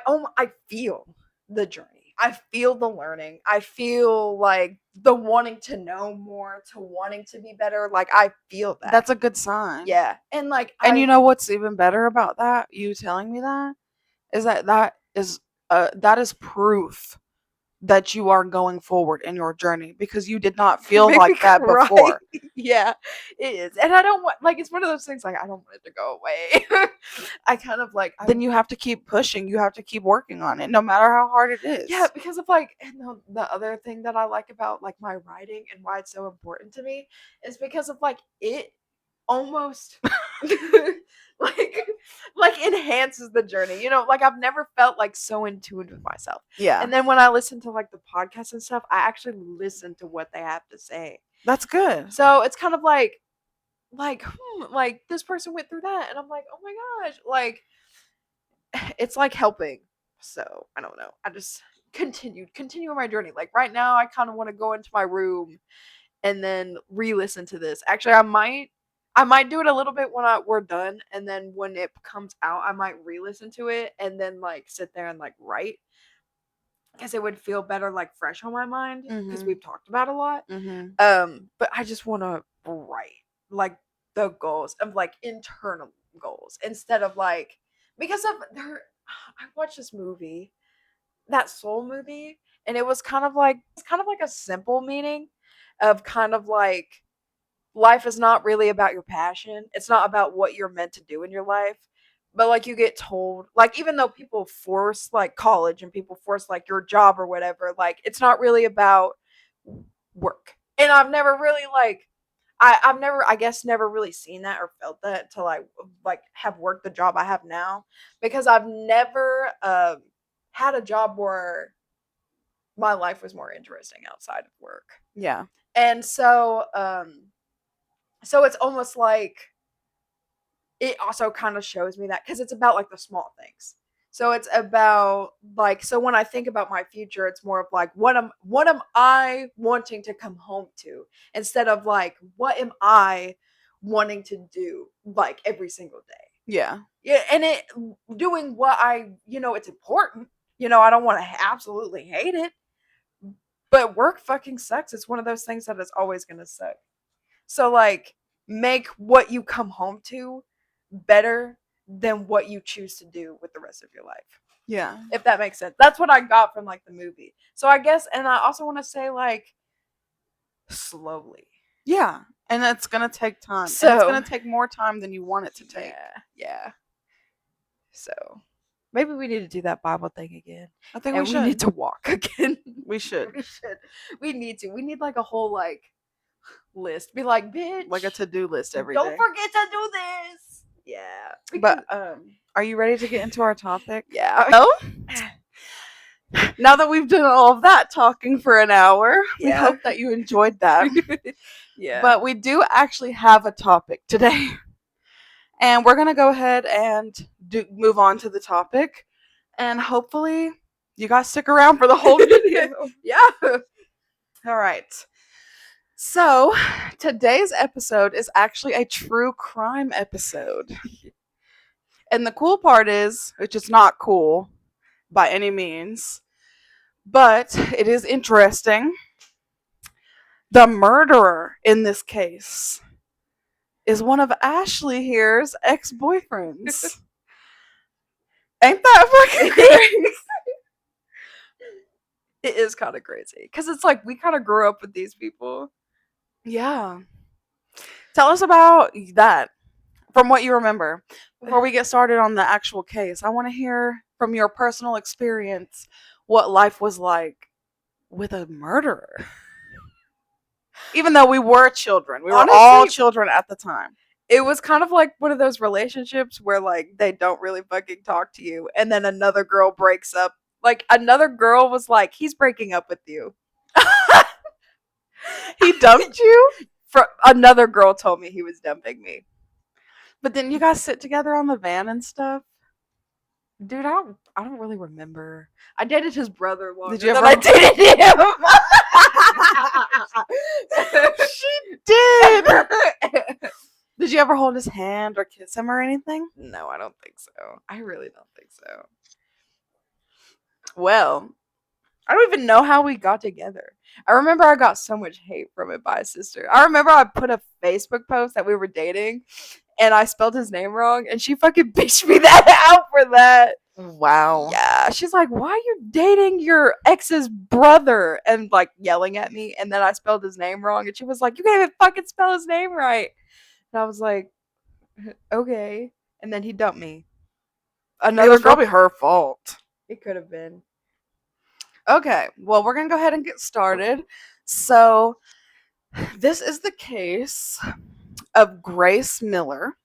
feel the journey. I feel the learning. I feel like the wanting to know more, to wanting to be better. Like I feel that. That's a good sign. Yeah. And like And you know what's even better about that? You telling me that is that is proof that you are going forward in your journey because you did not feel make me like that cry. before. Yeah, it is. And I don't want like it's one of those things like I don't want it to go away. I kind of like Then you have to keep pushing. You have to keep working on it no matter how hard it yeah, is. because of like and the other thing that I like about like my writing and why it's so important to me is because of like it almost like like enhances the journey. You know, like I've never felt like so in tune with myself. Yeah. And then when I listen to like the podcasts and stuff, I actually listen to what they have to say. That's good. So it's kind of like this person went through that and I'm like, oh my gosh, like it's like helping. So I don't know. I just continue my journey. Like right now I kind of want to go into my room and then re-listen to this. Actually, I might do it a little bit when we're done, and then when it comes out, I might re-listen to it and then like sit there and like write because it would feel better like fresh on my mind because Mhm. we've talked about a lot. Mhm. But I just want to write like the goals of like internal goals instead of like because of there. I watched this movie, that Soul movie, and it was kind of like a simple meaning of kind of like life is not really about your passion. It's not about what you're meant to do in your life. But like you get told, like even though people force like college and people force like your job or whatever, like it's not really about work. And I've never really like I've never, I guess, never really seen that or felt that till I like have worked the job I have now, because I've never had a job where my life was more interesting outside of work. Yeah. And so it's almost like it also kind of shows me that, because it's about like the small things. So it's about like, so when I think about my future, it's more of like what am I wanting to come home to, instead of like what am I wanting to do like every single day. Yeah. Yeah, and it doing what it's important. I don't want to absolutely hate it, but work fucking sucks. It's one of those things that is always going to suck. So like make what you come home to better than what you choose to do with the rest of your life. Yeah. If that makes sense. That's what I got from like the movie. So I guess, and I also want to say like slowly. Yeah. And it's going to take time. And it's So- going to take more time than you want it to take. Yeah. So maybe we need to do that Bible thing again. I think And we should. need to walk again. We should. We should. We need to. We need like a whole like list. Be like, bitch. Like a to-do list every day. Don't forget to do this. Yeah. But are you ready to get into our topic? Yeah. No? Now that we've done all of that talking for an hour, we Yeah. hope that you enjoyed that. Yeah. But we do actually have a topic today. And we're going to go ahead and move on to the topic. And hopefully you guys stick around for the whole video. Yeah. All right. So today's episode is actually a true crime episode. And the cool part is, which is not cool by any means, but it is interesting. The murderer in this case is one of Ashley here's ex-boyfriends. Ain't that fucking crazy? It is kind of crazy because it's like we kind of grew up with these people. Yeah. Tell us about that from what you remember. Before we get started on the actual case, I want to hear from your personal experience what life was like with a murderer. Even though we were children. We were all Honestly, children at the time. It was kind of like one of those relationships where like they don't really fucking talk to you, and then another girl breaks up. Like another girl was like, "He's breaking up with you." He dumped you? Another girl told me he was dumping me. But didn't you guys sit together on the van and stuff? Dude, I don't really remember. I dated his brother longer Did you than ever- I dated him. She did. Did you ever hold his hand or kiss him or anything? No, I don't think so. I really don't think so. Well, I don't even know how we got together. I remember I got so much hate from it by his sister. I remember I put a Facebook post that we were dating, and I spelled his name wrong, and she fucking bitched me that out for that. wow. Yeah, she's like, "Why are you dating your ex's brother?" And like yelling at me, and then I spelled his name wrong, and she was like, "You can't even fucking spell his name right." And I was like, "Okay." And then he dumped me. It Another was girl. probably her fault. It could have been. Okay, well, we're going to go ahead and get started. So, this is the case of Grace Miller.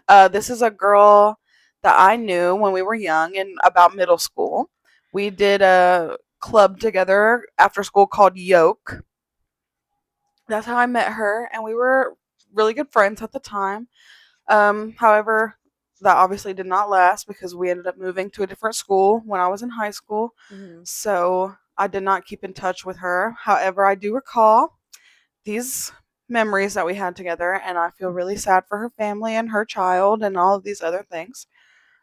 This is a girl that I knew when we were young and about middle school. We did a club together after school called Yoke. That's how I met her, and we were really good friends at the time. However, that obviously did not last because we ended up moving to a different school when I was in high school. So I did not keep in touch with her. However, I do recall these memories that we had together, and I feel really sad for her family and her child and all of these other things.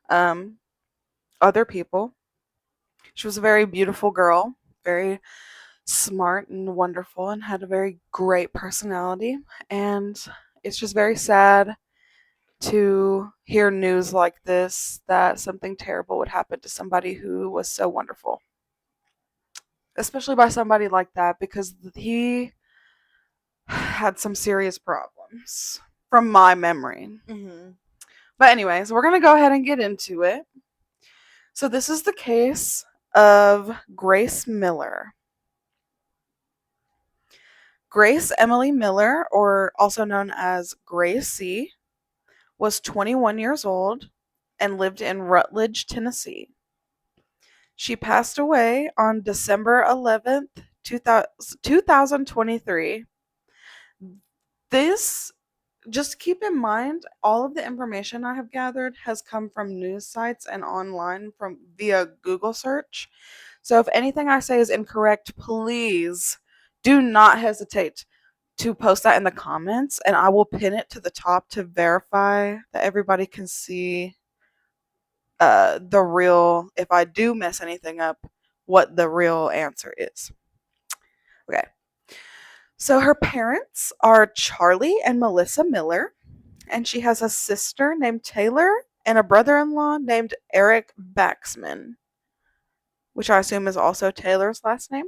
Other people. She was a very beautiful girl, very smart and wonderful, and had a very great personality. And it's just very sad to hear news like this, that something terrible would happen to somebody who was so wonderful. Especially by somebody like that, because he had some serious problems from my memory. But anyways, we're going to go ahead and get into it. So this is the case of Grace Miller. Grace Emily Miller, or also known as Gracie, was 21 years old and lived in Rutledge, Tennessee. She passed away on December 11th, 2023. This, just keep in mind, all of the information I have gathered has come from news sites and online from via Google search. So if anything I say is incorrect, please do not hesitate to post that in the comments, and I will pin it to the top to verify that everybody can see the real, if I do mess anything up, what the real answer is. Okay. So her parents are Charlie and Melissa Miller, and she has a sister named Taylor and a brother-in-law named Eric Baxman, which I assume is also Taylor's last name.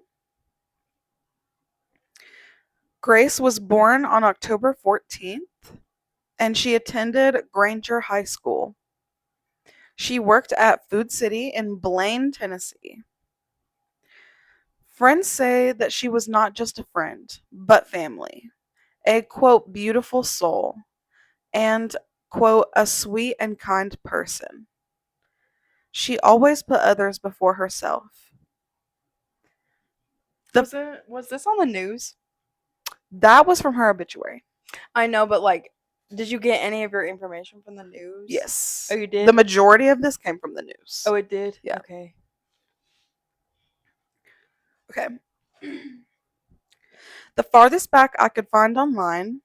Grace was born on October 14th, and she attended Granger High School. She worked at Food City in Blaine, Tennessee. Friends say that she was not just a friend, but family. A, quote, beautiful soul, and, quote, a sweet and kind person. She always put others before herself. Was this on the news? That was from her obituary. I know, but like, did you get any of your information from the news? Yes. Oh, you did? The majority of this came from the news. Oh, it did? Yeah. Okay. Okay. The farthest back I could find online,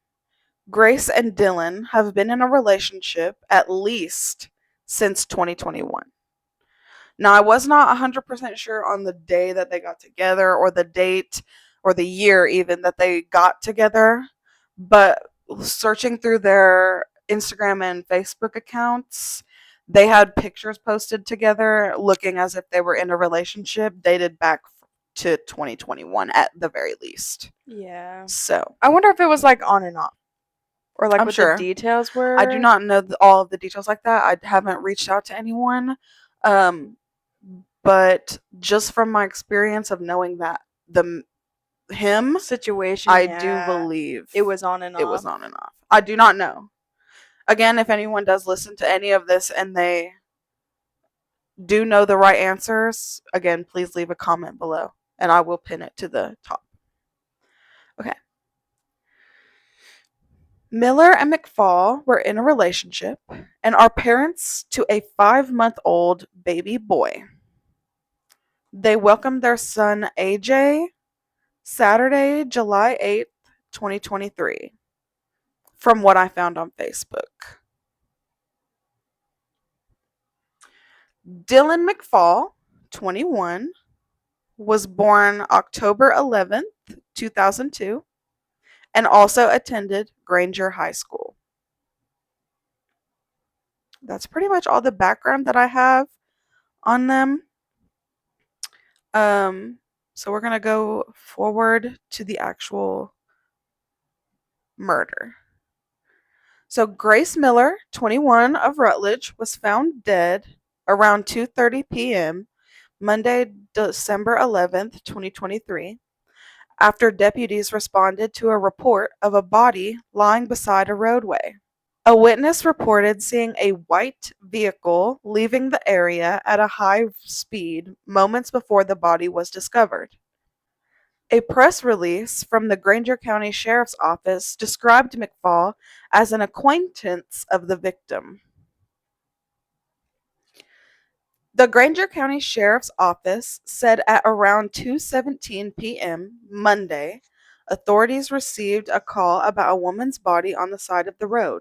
Grace and Dylan have been in a relationship at least since 2021. Now, I was not 100% sure on the day that they got together or the date or the year even that they got together, but searching through their Instagram and Facebook accounts, they had pictures posted together looking as if they were in a relationship dated back to 2021 at the very least. Yeah. So, I wonder if it was like on and off. Or like I'm what sure. the details were. I do not know all of the details like that. I haven't reached out to anyone. But just from my experience of knowing that him situation. I do believe it was on and off. it was on and off. I do not know. Again, if anyone does listen to any of this and they do know the right answers, again, please leave a comment below and I will pin it to the top. Okay. Miller and McFall were in a relationship and are parents to a 5-month-old baby boy. They welcomed their son AJ Saturday, July 8th, 2023, from what I found on Facebook. Dylan McFall, 21, was born October 11th, 2002, and also attended Granger High School. That's pretty much all the background that I have on them. So we're going to go forward to the actual murder. So Grace Miller, 21, of Rutledge, was found dead around 2:30 p.m. Monday, December 11th, 2023, after deputies responded to a report of a body lying beside a roadway. A witness reported seeing a white vehicle leaving the area at a high speed moments before the body was discovered. A press release from the Granger County Sheriff's Office described McFall as an acquaintance of the victim. The Granger County Sheriff's Office said at around 2:17 p.m. Monday, authorities received a call about a woman's body on the side of the road.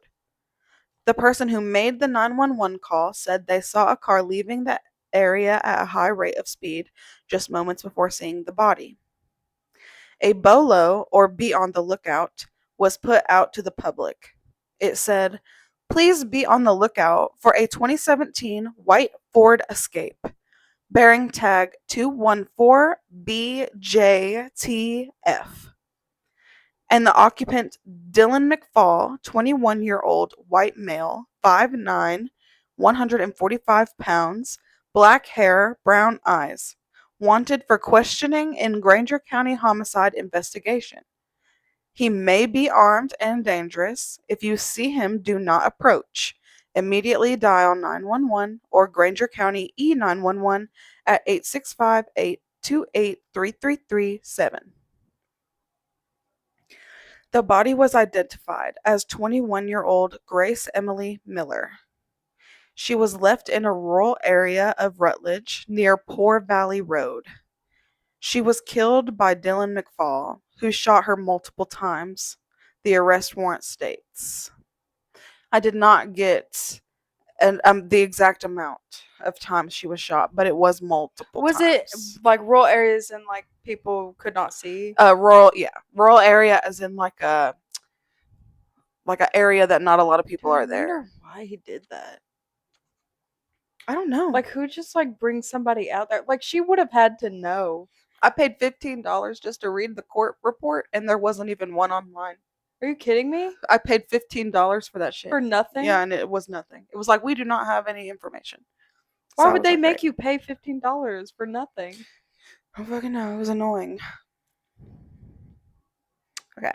The person who made the 911 call said they saw a car leaving the area at a high rate of speed just moments before seeing the body. A BOLO, or be on the lookout, was put out to the public. It said, "Please be on the lookout for a 2017 white Ford Escape bearing tag 214BJTF and the occupant Dylan McFall, 21-year-old white male, 5'9", 145 pounds, black hair, brown eyes, wanted for questioning in Granger County homicide investigation." He may be armed and dangerous. If you see him, do not approach. Immediately dial 911 or Granger County E911 at 865-828-3337. The body was identified as 21-year-old Grace Emily Miller. She was left in a rural area of Rutledge near Poor Valley Road. She was killed by Dylan McFall, who shot her multiple times, the arrest warrant states. I did not get the exact amount of times she was shot, but it was multiple Was times. it like rural areas and like people could not see? Rural area, as in like an area that not a lot of people are I there. wonder why he did that. I don't know. Like, who just like brings somebody out there? Like, she would have had to know. I paid $15 just to read the court report, and there wasn't even one online. Are you kidding me? I paid $15 for that shit. For nothing? Yeah, and it was nothing. It was like, we do not have any information. Why So I would was they like, make "Great." you pay $15 for nothing? I don't fucking know. It was annoying. Okay.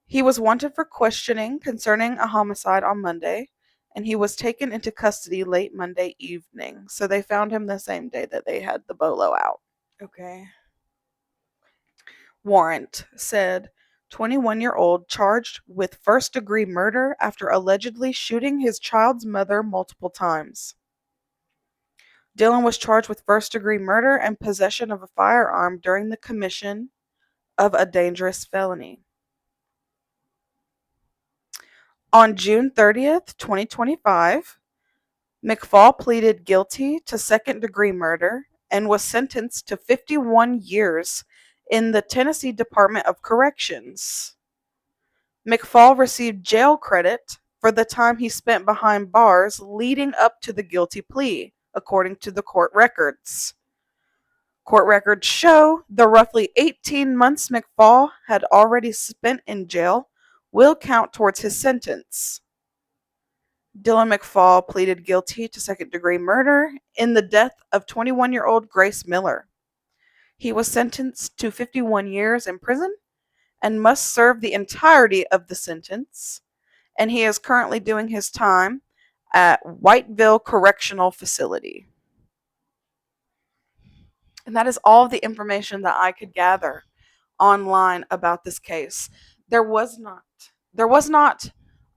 He was wanted for questioning concerning a homicide on Monday, and he was taken into custody late Monday evening. So they found him the same day that they had the bolo out. Okay. Warrant said 21-year-old charged with first-degree murder after allegedly shooting his child's mother multiple times. Dylan was charged with first-degree murder and possession of a firearm during the commission of a dangerous felony. On June 30th, 2025, McFall pleaded guilty to second-degree murder and was sentenced to 51 years in the Tennessee Department of Corrections. McFall received jail credit for the time he spent behind bars leading up to the guilty plea, according to the court records. Court records show the roughly 18 months McFall had already spent in jail will count towards his sentence. Dylan McFall pleaded guilty to second-degree murder in the death of 21-year-old Grace Miller. He was sentenced to 51 years in prison and must serve the entirety of the sentence, and he is currently doing his time at Whiteville Correctional Facility. And that is all of the information that I could gather online about this case. There was not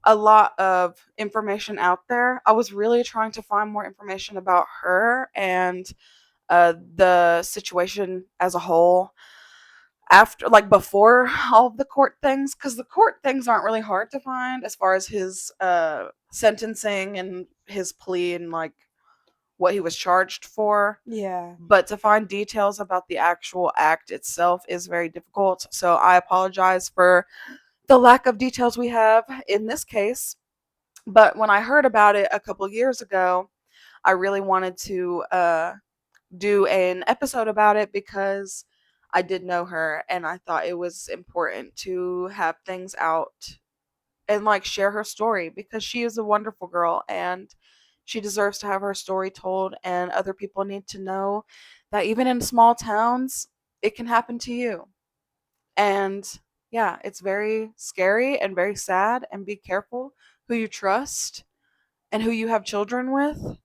a lot of information out there. I was really trying to find more information about her and the situation as a whole after, like, before all of the court things, because the court things aren't really hard to find as far as his sentencing and his plea and like what he was charged for. Yeah. But to find details about the actual act itself is very difficult. So I apologize for the lack of details we have in this case. But when I heard about it a couple years ago, I really wanted to do an episode about it because I did know her and I thought it was important to have things out and like share her story because she is a wonderful girl and she deserves to have her story told, and other people need to know that even in small towns it can happen to you. And yeah, it's very scary and very sad, and be careful who you trust and who you have children with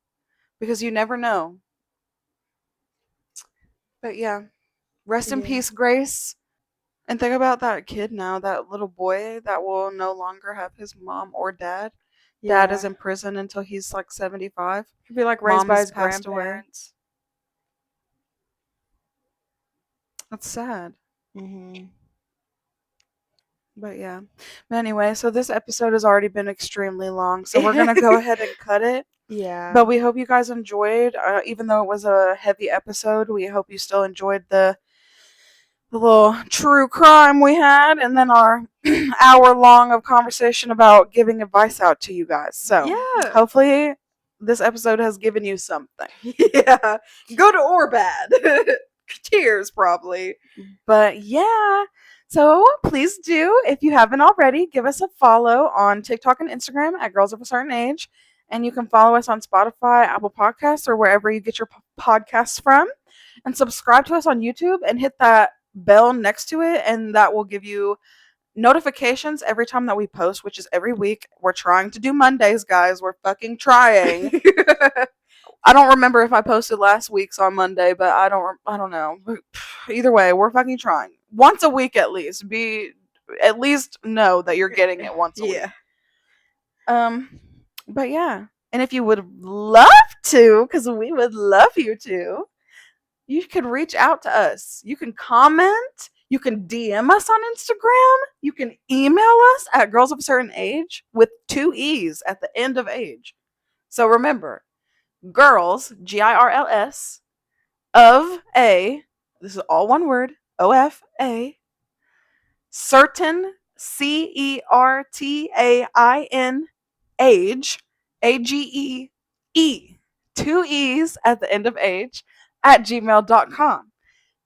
because you never know. But yeah, rest in Yeah. peace, Grace. And think about that kid now, that little boy that will no longer have his mom or dad. Dad is in prison until he's like 75. Could be like raised Mom by has his passed away. grandparents. That's sad. Mm-hmm. But yeah. But anyway, so this episode has already been extremely long, so we're going to go ahead and cut it. Yeah. But we hope you guys enjoyed, even though it was a heavy episode, we hope you still enjoyed the little true crime we had, and then our hour long of conversation about giving advice out to you guys. So yeah. hopefully this episode has given you something. Yeah. Go to Orbad. Tears, probably. But yeah. So please do, if you haven't already, give us a follow on TikTok and Instagram at Girls of a Certain Age. And you can follow us on Spotify, Apple Podcasts, or wherever you get your podcasts from. And subscribe to us on YouTube and hit that bell next to it, and that will give you notifications every time that we post, which is every week. We're trying to do Mondays, guys. We're fucking trying. I don't remember if I posted last week's on Monday, but I don't know. Either way, we're fucking trying. Once a week at least. At least know that you're getting it once a week. But yeah. And if you would love to, because we would love you to, you could reach out to us. You can comment. You can DM us on Instagram. You can email us at girls of a certain age with 2 E's at the end of age. So remember, girls, GIRLS, of a, this is all one word, OFA, certain, CERTAIN, age, AGE, 2 E's at the end of age, at gmail.com.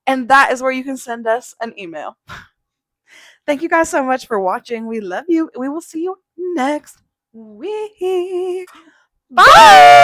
And that is where you can send us an email. Thank you guys so much for watching. We love you. We will see you next week. Bye!